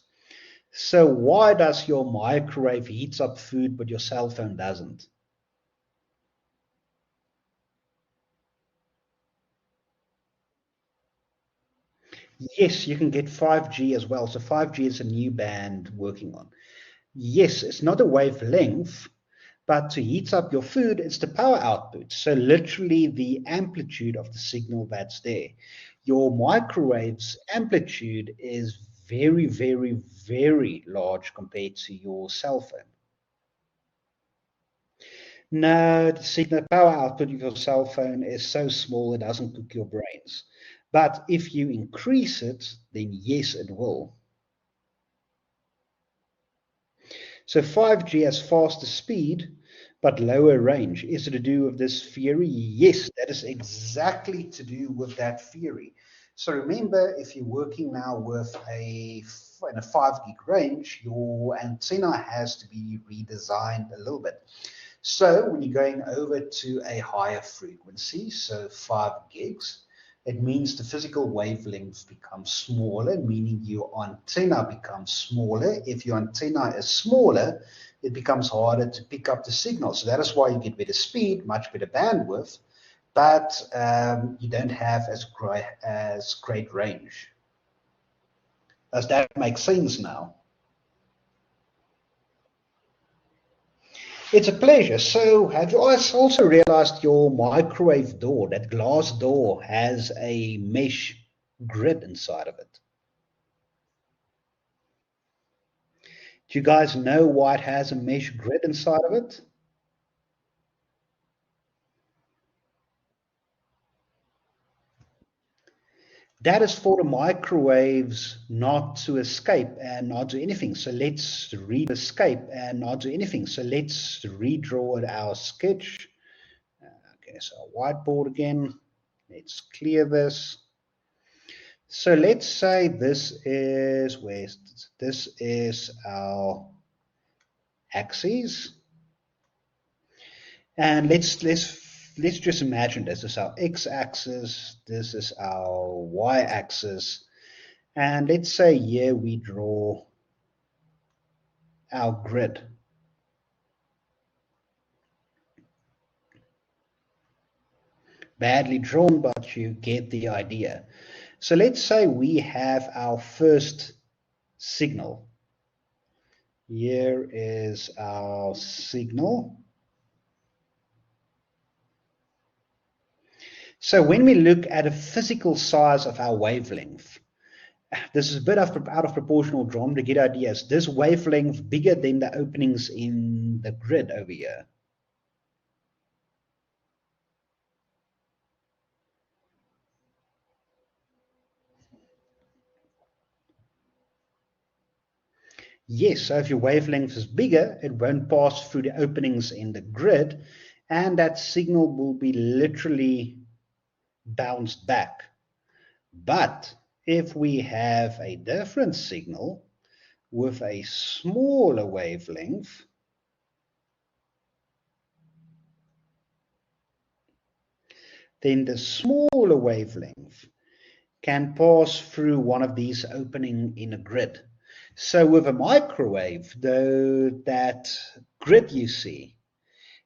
So why does your microwave heat up food but your cell phone doesn't? Yes, you can get 5G as well. So 5G is a new band working on. Yes, it's not a wavelength, but to heat up your food, it's the power output. So literally the amplitude of the signal that's there. Your microwave's amplitude is very, very, very large compared to your cell phone. No, the signal power output of your cell phone is so small it doesn't cook your brains. But if you increase it, then yes, it will. So 5G has faster speed, but lower range. Is it to do with this theory? Yes, that is exactly to do with that theory. So remember, if you're working now with in a 5 gig range, your antenna has to be redesigned a little bit. So when you're going over to a higher frequency, so 5 gigs, it means the physical wavelength becomes smaller, meaning your antenna becomes smaller. If your antenna is smaller, it becomes harder to pick up the signal. So that is why you get better speed, much better bandwidth, but you don't have as great range. Does that make sense now? It's a pleasure. So have you also realized your microwave door, that glass door, has a mesh grid inside of it? Do you guys know why it has a mesh grid inside of it? That is for the microwaves not to escape and not do anything. So let's escape and not do anything. So let's redraw our sketch. Okay, so whiteboard again. Let's clear this. So let's say this is our axis, and let's just imagine this is our x-axis, this is our y-axis, and let's say here we draw our grid. Badly drawn, but you get the idea. So let's say we have our first signal. Here is our signal. So when we look at a physical size of our wavelength, this is a bit out of proportional drawn to get ideas. This wavelength bigger than the openings in the grid over here. Yes, so if your wavelength is bigger, it won't pass through the openings in the grid, and that signal will be literally bounced back. But if we have a different signal with a smaller wavelength, then the smaller wavelength can pass through one of these openings in a grid. So with a microwave, though, that grid you see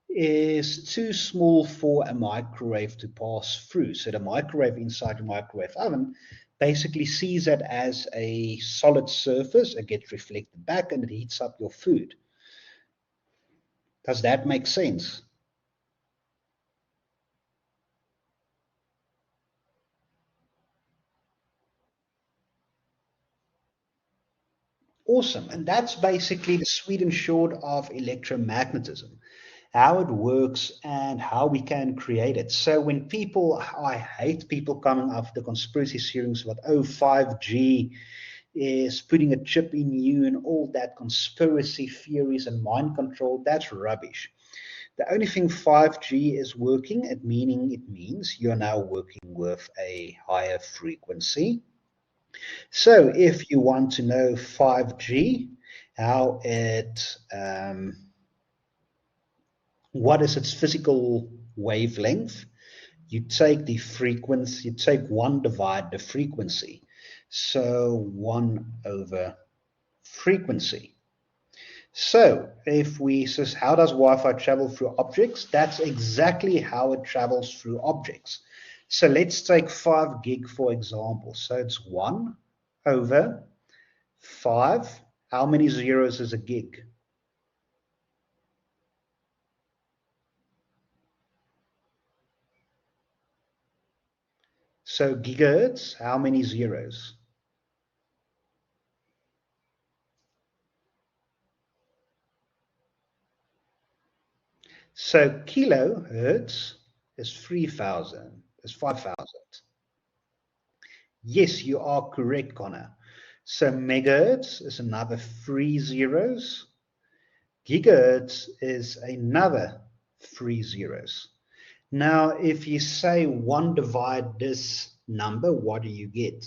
is too small for a microwave to pass through. So the microwave inside the microwave oven basically sees it as a solid surface. It gets reflected back and it heats up your food. Does that make sense? Awesome. And that's basically the sweet and short of electromagnetism. how it works, and how we can create it. So when people, I hate people coming up with the conspiracy theories about, oh, 5G is putting a chip in you and all that conspiracy theories and mind control. That's rubbish. The only thing 5G is working, it means you're now working with a higher frequency. So if you want to know 5G, how it, what is its physical wavelength, you take the frequency, you take 1 divide the frequency. So 1 over frequency. So if we says, how does Wi-Fi travel through objects? That's exactly how it travels through objects. So let's take 5 gig for example. So it's 1 over 5. How many zeros is a gig? So gigahertz, how many zeros? So kilohertz is 3,000, is 5,000. Yes, you are correct, Connor. So megahertz is another 3 zeros. Gigahertz is another 3 zeros. Now, if you say 1 divide this number, what do you get?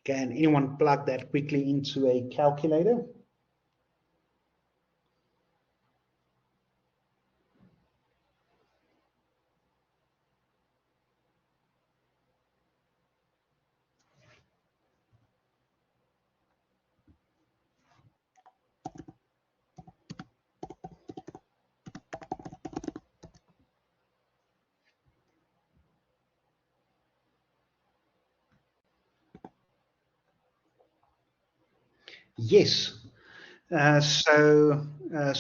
Can anyone plug that quickly into a calculator? Yes. So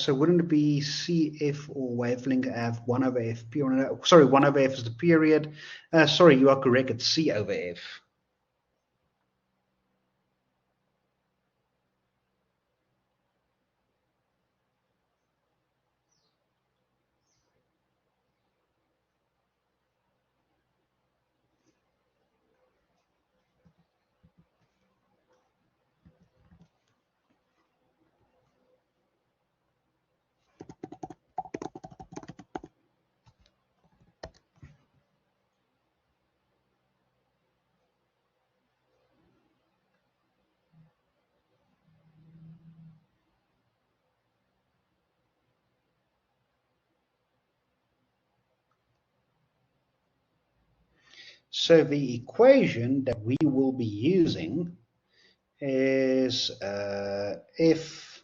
wouldn't it be CF or wavelength F 1 over F? Sorry, 1 over F is the period. Sorry, you are correct. It's C over F. So the equation that we will be using is F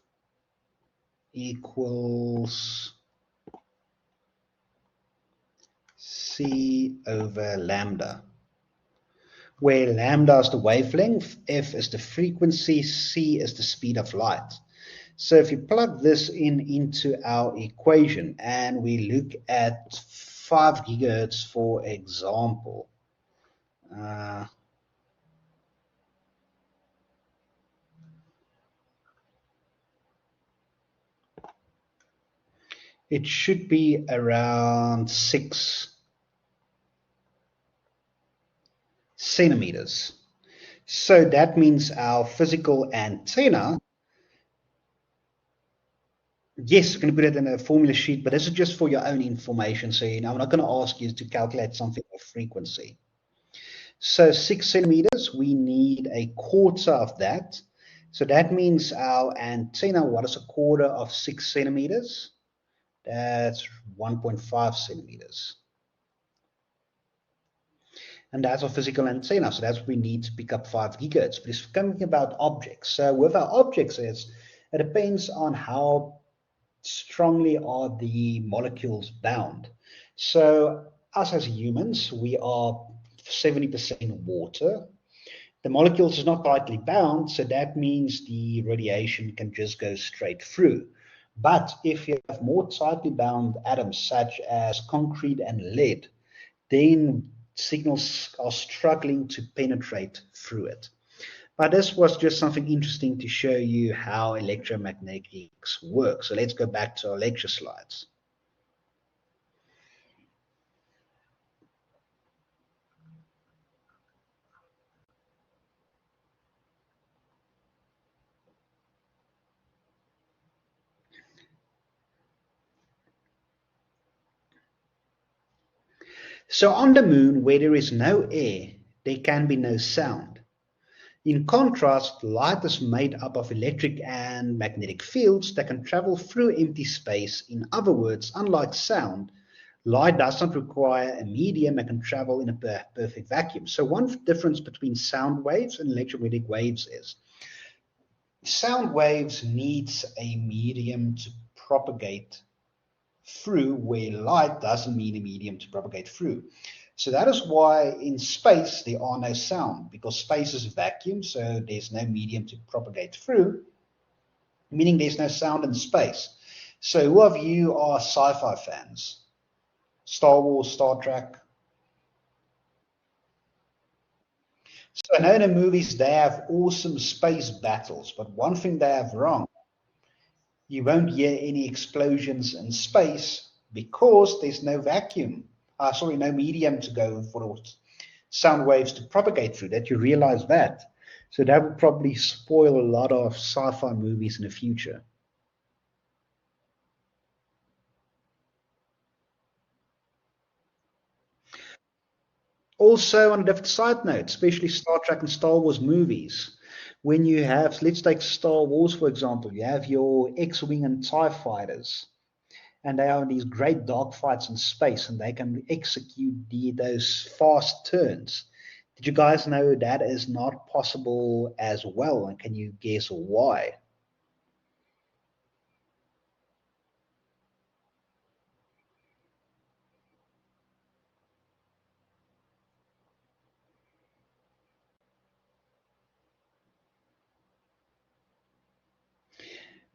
equals C over lambda, where lambda is the wavelength, F is the frequency, C is the speed of light. So if you plug this into our equation and we look at 5 gigahertz, for example, it should be around 6 centimeters. So that means our physical antenna, yes, you can put it in a formula sheet, but this is just for your own information. So I'm not going to ask you to calculate something of frequency. So 6 centimeters, we need a quarter of that. So that means our antenna, what is a quarter of 6 centimeters? That's 1.5 centimeters. And that's our physical antenna. So that's what we need to pick up 5 gigahertz. But it's coming about objects. So with our objects, it depends on how strongly are the molecules bound. So us as humans, we are 70% water. The molecules is not tightly bound, so that means the radiation can just go straight through. But if you have more tightly bound atoms, such as concrete and lead, then signals are struggling to penetrate through it. But this was just something interesting to show you how electromagnetics works. So let's go back to our lecture slides. So on the moon, where there is no air, there can be no sound. In contrast, light is made up of electric and magnetic fields that can travel through empty space. In other words, unlike sound, light does not require a medium and can travel in a perfect vacuum. So one difference between sound waves and electromagnetic waves is sound waves needs a medium to propagate through, where light doesn't need a medium to propagate through. So that is why in space there are no sound, because space is a vacuum, so there's no medium to propagate through, meaning there's no sound in space. So who of you are sci-fi fans? Star Wars, Star Trek? So I know in the movies they have awesome space battles, but one thing they have wrong, you won't hear any explosions in space because there's no vacuum. No medium to go for the sound waves to propagate through. That you realize that. So that would probably spoil a lot of sci-fi movies in the future. Also, on a different side note, especially Star Trek and Star Wars movies, when you have, let's take Star Wars for example, you have your X-Wing and TIE fighters, and they are in these great dogfights in space, and they can execute those fast turns. Did you guys know that is not possible as well? And can you guess why?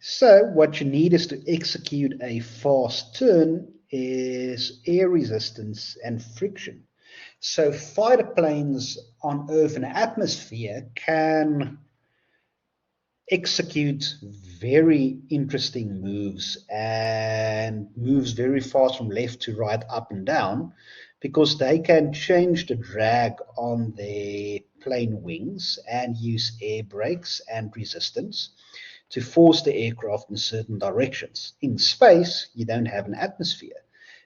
So what you need is to execute a fast turn is air resistance and friction. So fighter planes on Earth and atmosphere can execute very interesting moves and moves very fast from left to right, up and down, because they can change the drag on their plane wings and use air brakes and resistance to force the aircraft in certain directions. In space, you don't have an atmosphere.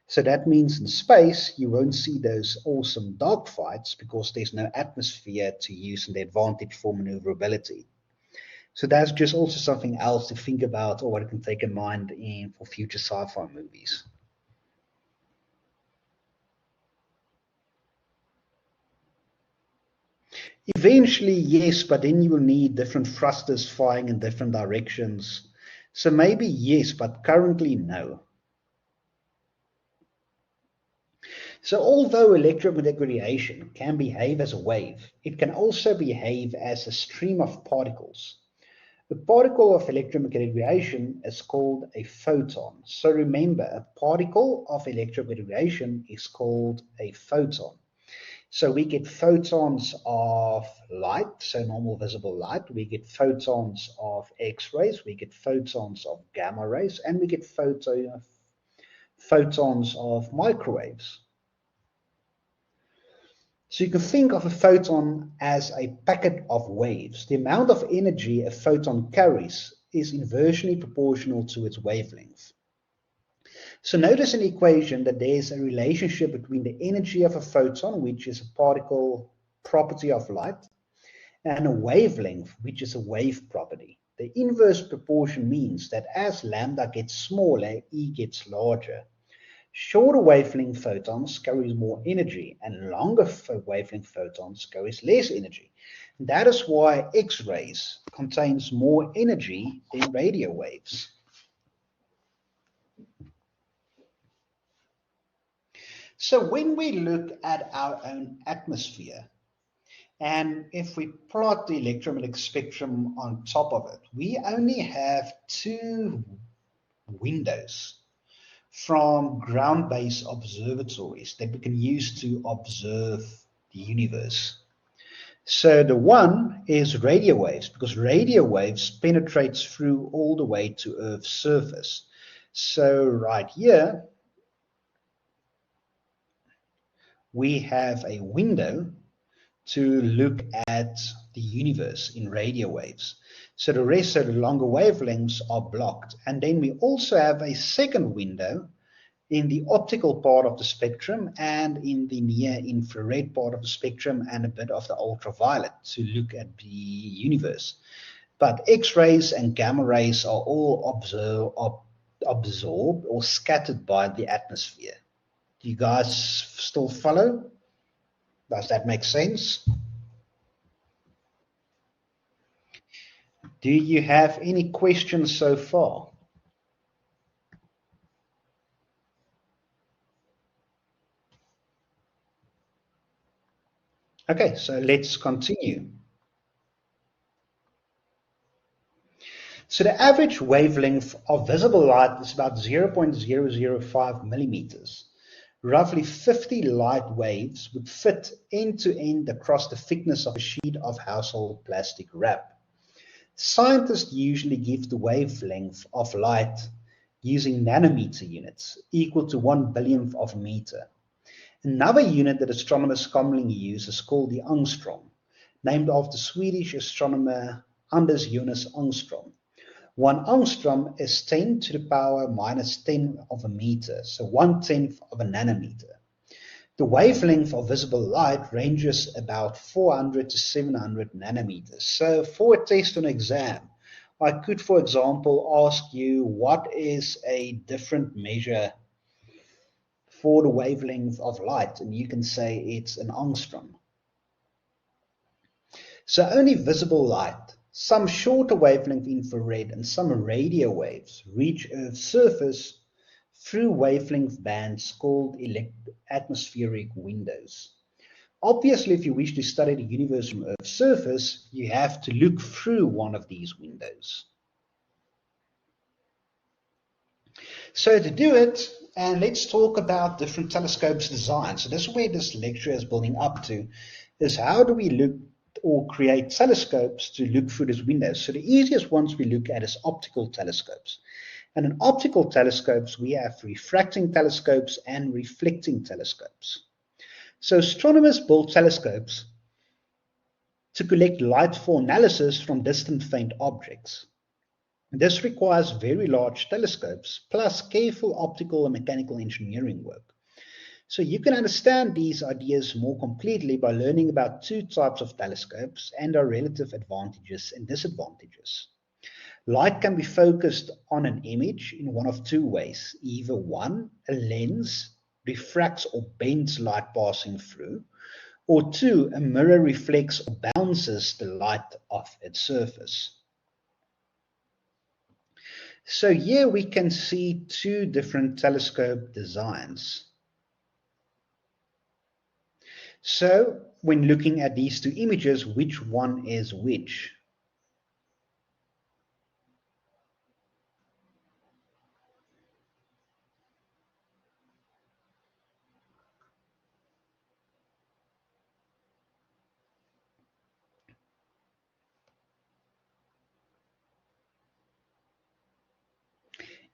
So that means in space, you won't see those awesome dogfights because there's no atmosphere to use and the advantage for maneuverability. So that's just also something else to think about, or what you can take in mind for future sci-fi movies. Eventually, yes, but then you will need different thrusters firing in different directions. So maybe yes, but currently no. So although electromagnetic radiation can behave as a wave, it can also behave as a stream of particles. A particle of electromagnetic radiation is called a photon. So remember, a particle of electromagnetic radiation is called a photon. So we get photons of light, so normal visible light. We get photons of X-rays. We get photons of gamma rays. And we get photons of microwaves. So you can think of a photon as a packet of waves. The amount of energy a photon carries is inversely proportional to its wavelength. So notice in the equation that there's a relationship between the energy of a photon, which is a particle property of light, and a wavelength, which is a wave property. The inverse proportion means that as lambda gets smaller, E gets larger. Shorter wavelength photons carry more energy, and longer wavelength photons carries less energy. And that is why X-rays contains more energy than radio waves. So when we look at our own atmosphere, and if we plot the electromagnetic spectrum on top of it, we only have two windows from ground-based observatories that we can use to observe the universe. So the one is radio waves, because radio waves penetrates through all the way to Earth's surface. So right here, we have a window to look at the universe in radio waves. So the rest of the longer wavelengths are blocked. And then we also have a second window in the optical part of the spectrum and in the near infrared part of the spectrum and a bit of the ultraviolet to look at the universe. But X-rays and gamma rays are all absorbed or scattered by the atmosphere. Do you guys still follow? Does that make sense? Do you have any questions so far? Okay, so let's continue. So the average wavelength of visible light is about 0.005 millimeters. Roughly 50 light waves would fit end to end across the thickness of a sheet of household plastic wrap. Scientists usually give the wavelength of light using nanometer units, equal to 1/1000th of a meter. Another unit that astronomers commonly use is called the angstrom, named after Swedish astronomer Anders Jonas Angstrom. 1 angstrom is 10 to the power minus 10 of a meter, so 1/10th of a nanometer. The wavelength of visible light ranges about 400 to 700 nanometers. So for a test or an exam, I could, for example, ask you what is a different measure for the wavelength of light, and you can say it's an angstrom. So only visible light, some shorter wavelength infrared and some radio waves reach Earth's surface through wavelength bands called atmospheric windows. Obviously, if you wish to study the universe from Earth's surface, you have to look through one of these windows. So to do it, and let's talk about different telescopes design. So this is where this lecture is building up to, is how do we look or create telescopes to look through these windows. So the easiest ones we look at is optical telescopes. And in optical telescopes, we have refracting telescopes and reflecting telescopes. So astronomers build telescopes to collect light for analysis from distant faint objects. This requires very large telescopes, plus careful optical and mechanical engineering work. So you can understand these ideas more completely by learning about two types of telescopes and their relative advantages and disadvantages. Light can be focused on an image in one of two ways. Either one, a lens refracts or bends light passing through, or two, a mirror reflects or bounces the light off its surface. So here we can see two different telescope designs. So when looking at these two images, which one is which?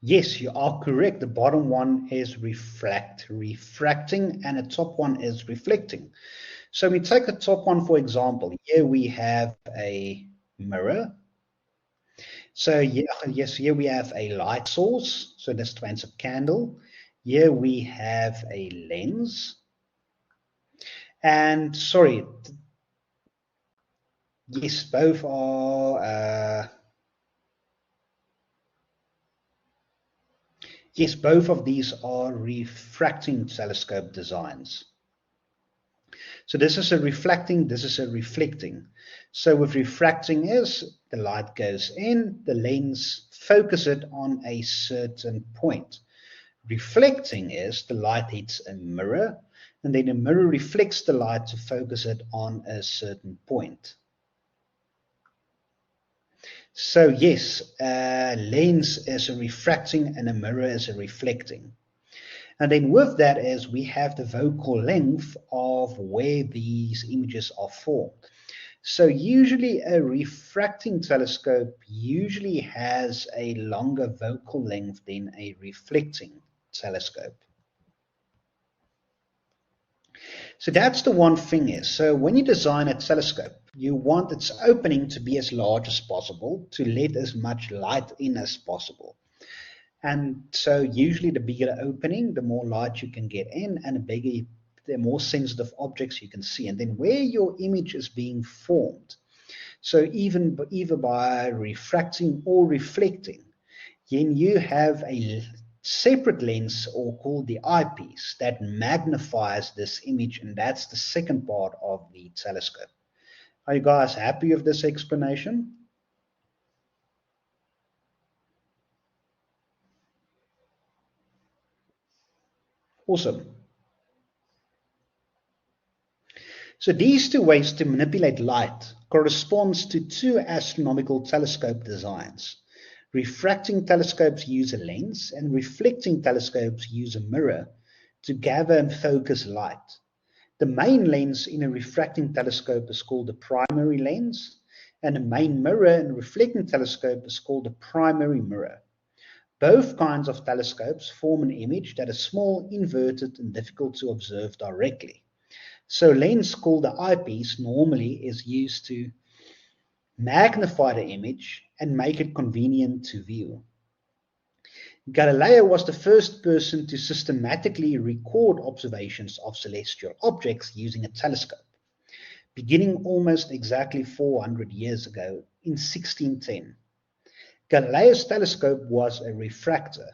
Yes, you are correct. The bottom one is refracting, and the top one is reflecting. So we take the top one, for example. Here we have a mirror. So yes, here we have a light source. So this is a candle. Here we have a lens. And sorry, yes, both are... Yes, both of these are refracting telescope designs. So this is a reflecting, this is a reflecting. So with refracting is the light goes in, the lens focuses it on a certain point. Reflecting is the light hits a mirror, and then the mirror reflects the light to focus it on a certain point. So yes, a lens is a refracting and a mirror is a reflecting. And then with that is we have the focal length of where these images are formed. So usually a refracting telescope usually has a longer focal length than a reflecting telescope. So that's the one thing is, so when you design a telescope, you want its opening to be as large as possible to let as much light in as possible. And so usually the bigger the opening, the more light you can get in, and the more sensitive objects you can see. And then where your image is being formed, so either by refracting or reflecting, then you have a separate lens, or called the eyepiece, that magnifies this image, and that's the second part of the telescope. Are you guys happy with this explanation? Awesome. So these two ways to manipulate light corresponds to two astronomical telescope designs. Refracting telescopes use a lens, and reflecting telescopes use a mirror to gather and focus light. The main lens in a refracting telescope is called the primary lens, and the main mirror in a reflecting telescope is called the primary mirror. Both kinds of telescopes form an image that is small, inverted, and difficult to observe directly. So a lens called the eyepiece normally is used to magnify the image and make it convenient to view. Galileo was the first person to systematically record observations of celestial objects using a telescope, beginning almost exactly 400 years ago in 1610. Galileo's telescope was a refractor.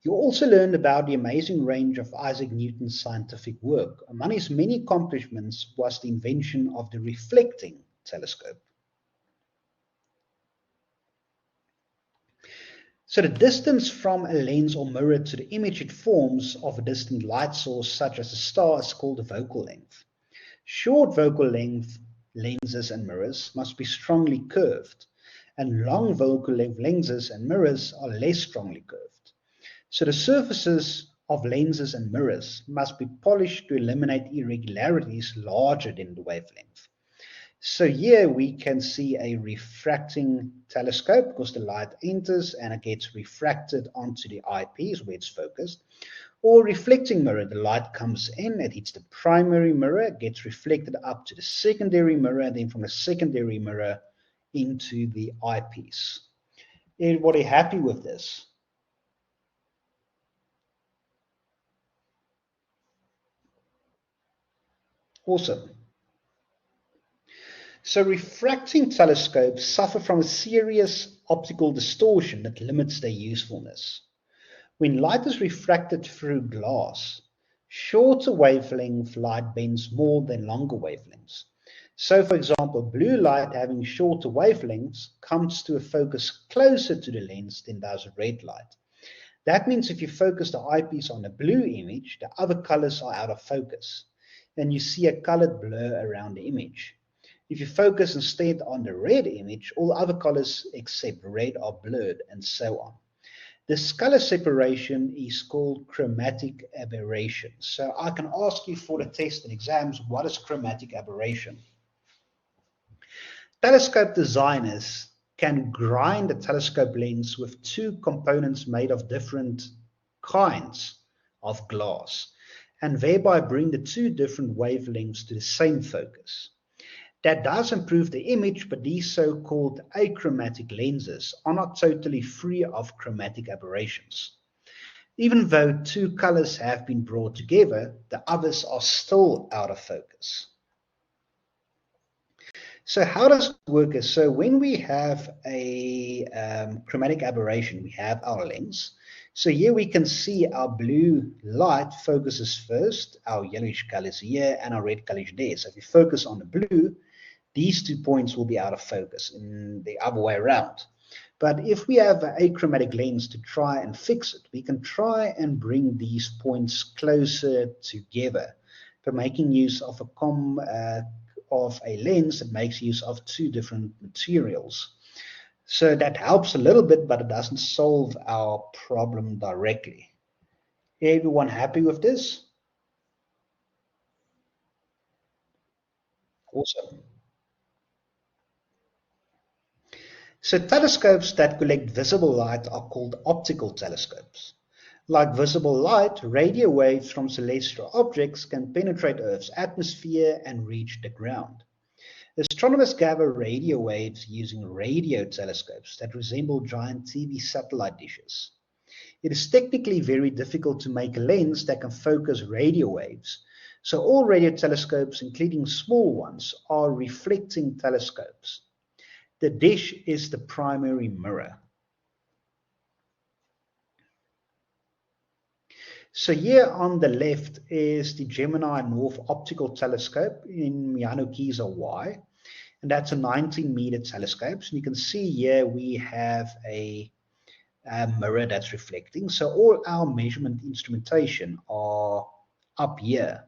You also learned about the amazing range of Isaac Newton's scientific work. Among his many accomplishments was the invention of the reflecting telescope. So the distance from a lens or mirror to the image it forms of a distant light source, such as a star, is called the focal length. Short focal length lenses and mirrors must be strongly curved, and long focal length lenses and mirrors are less strongly curved. So the surfaces of lenses and mirrors must be polished to eliminate irregularities larger than the wavelength. So here we can see a refracting telescope, because the light enters and it gets refracted onto the eyepiece where it's focused. Or reflecting mirror, the light comes in, it hits the primary mirror, it gets reflected up to the secondary mirror, and then from the secondary mirror into the eyepiece. Everybody happy with this? Awesome. So refracting telescopes suffer from a serious optical distortion that limits their usefulness. When light is refracted through glass, shorter wavelength light bends more than longer wavelengths. So for example, blue light having shorter wavelengths comes to a focus closer to the lens than does red light. That means if you focus the eyepiece on a blue image, the other colors are out of focus, and you see a colored blur around the image. If you focus instead on the red image, all other colors except red are blurred, and so on. This color separation is called chromatic aberration. So I can ask you for the test and exams, what is chromatic aberration? Telescope designers can grind a telescope lens with two components made of different kinds of glass, and thereby bring the two different wavelengths to the same focus. That does improve the image, but these so-called achromatic lenses are not totally free of chromatic aberrations. Even though two colors have been brought together, the others are still out of focus. So how does it work? So when we have a chromatic aberration, we have our lens. So here we can see our blue light focuses first, our yellowish colors here, and our red colors there. So if you focus on the blue, these 2 points will be out of focus, and the other way around. But if we have an achromatic lens to try and fix it, we can try and bring these points closer together by making use of a lens that makes use of two different materials. So that helps a little bit, but it doesn't solve our problem directly. Everyone happy with this? Awesome. So telescopes that collect visible light are called optical telescopes. Like visible light, radio waves from celestial objects can penetrate Earth's atmosphere and reach the ground. Astronomers gather radio waves using radio telescopes that resemble giant TV satellite dishes. It is technically very difficult to make a lens that can focus radio waves, so all radio telescopes, including small ones, are reflecting telescopes. The dish is the primary mirror. So here on the left is the Gemini North Optical Telescope in Mianukisa Y, and that's a 19-meter telescope. So you can see here we have a mirror that's reflecting. So all our measurement instrumentation are up here.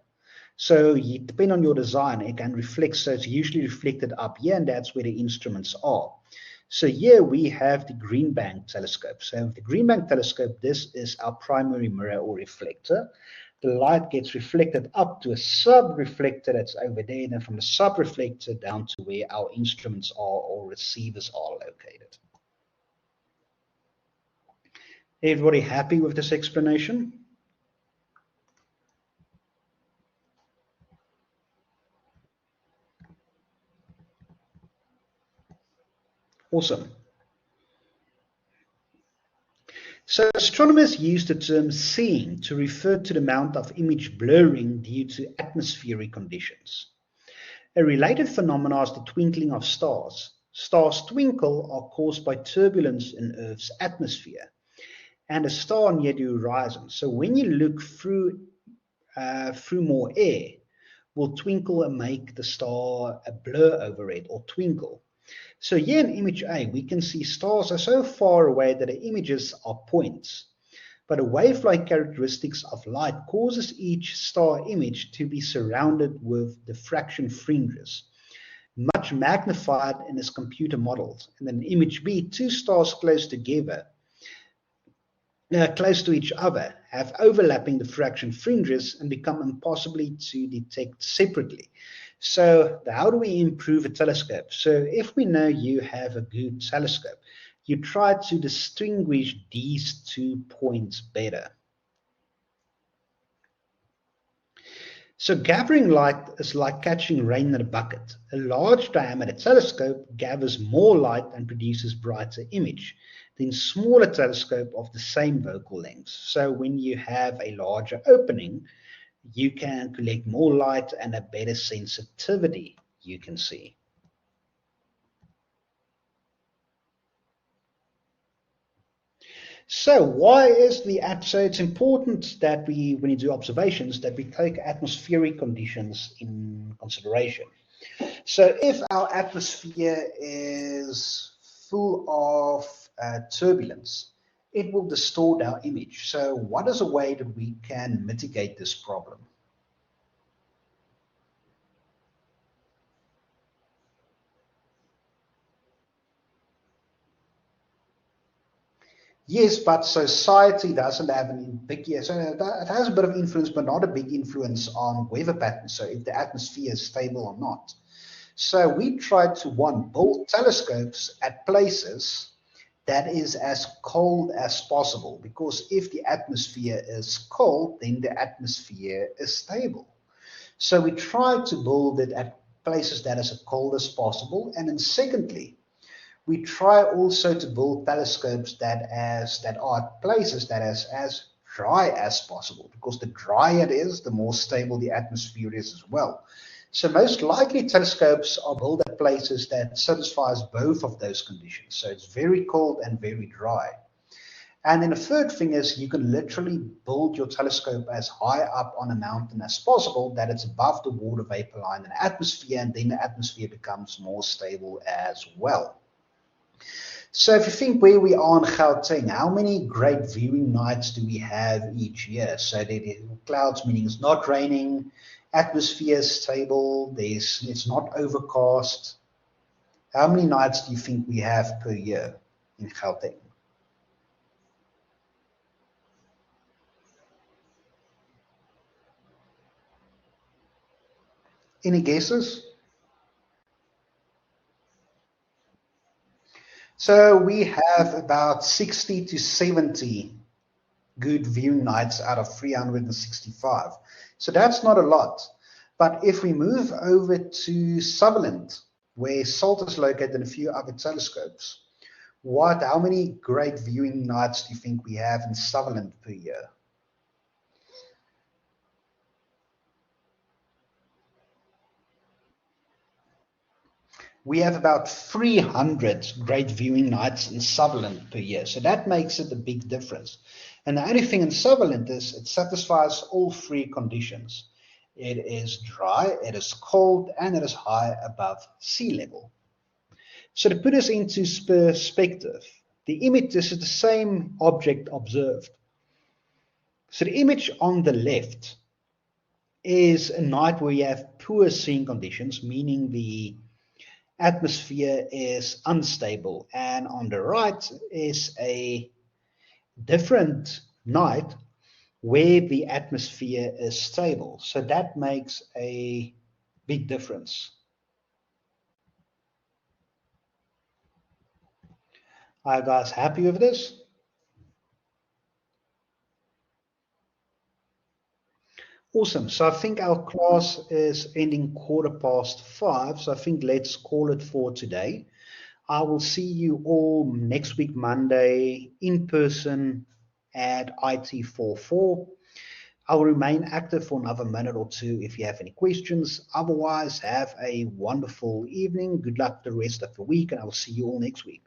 So depending on your design, it can reflect. So it's usually reflected up here, and that's where the instruments are. So here we have the Green Bank telescope. So the Green Bank telescope, this is our primary mirror or reflector. The light gets reflected up to a sub-reflector that's over there, and then from the sub-reflector down to where our instruments are or receivers are located. Everybody happy with this explanation? Awesome. So astronomers use the term seeing to refer to the amount of image blurring due to atmospheric conditions. A related phenomenon is the twinkling of stars. Stars twinkle are caused by turbulence in Earth's atmosphere and a star near the horizon. So when you look through more air, will twinkle and make the star a blur over it or twinkle. So here in image A, we can see stars are so far away that the images are points. But the wave-like characteristics of light causes each star image to be surrounded with diffraction fringes, much magnified in its computer models. And then in image B, two stars close together, close to each other, have overlapping diffraction fringes and become impossible to detect separately. So how do we improve a telescope? So if we know you have a good telescope, you try to distinguish these 2 points better. So gathering light is like catching rain in a bucket. A large diameter telescope gathers more light and produces brighter image than smaller telescope of the same focal length. So when you have a larger opening, you can collect more light and a better sensitivity you can see. So why is so it's important that when you do observations, that we take atmospheric conditions in consideration. So if our atmosphere is full of turbulence, it will distort our image. So what is a way that we can mitigate this problem? Yes, but society doesn't have an big, so it has a bit of influence, but not a big influence on weather patterns. So if the atmosphere is stable or not. So we try to build telescopes at places that is as cold as possible, because if the atmosphere is cold, then the atmosphere is stable. So we try to build it at places that is as cold as possible, and then secondly, we try also to build telescopes that are at places that is as dry as possible, because the drier it is, the more stable the atmosphere is as well. So most likely telescopes are built at places that satisfies both of those conditions. So it's very cold and very dry. And then the third thing is you can literally build your telescope as high up on a mountain as possible, that it's above the water vapor line in the atmosphere, and then the atmosphere becomes more stable as well. So if you think where we are in Gauteng, how many great viewing nights do we have each year? So the clouds, meaning it's not raining, atmosphere is stable, it's not overcast. How many nights do you think we have per year in Gauteng? Any guesses? So we have about 60 to 70 good viewing nights out of 365. So that's not a lot. But if we move over to Sutherland, where SALT is located and a few other telescopes, how many great viewing nights do you think we have in Sutherland per year? We have about 300 great viewing nights in Sutherland per year. So that makes it a big difference. And the only thing in Sutherland is it satisfies all three conditions. It is dry, it is cold, and it is high above sea level. So to put this into perspective, the image, this is the same object observed. So the image on the left is a night where you have poor seeing conditions, meaning the atmosphere is unstable, and on the right is a different night where the atmosphere is stable. So that makes a big difference. Are you guys happy with this? Awesome. So I think our class is ending 5:15. So I think let's call it for today. I will see you all next week, Monday, in person at IT44. I will remain active for another minute or two if you have any questions. Otherwise, have a wonderful evening. Good luck the rest of the week, and I will see you all next week.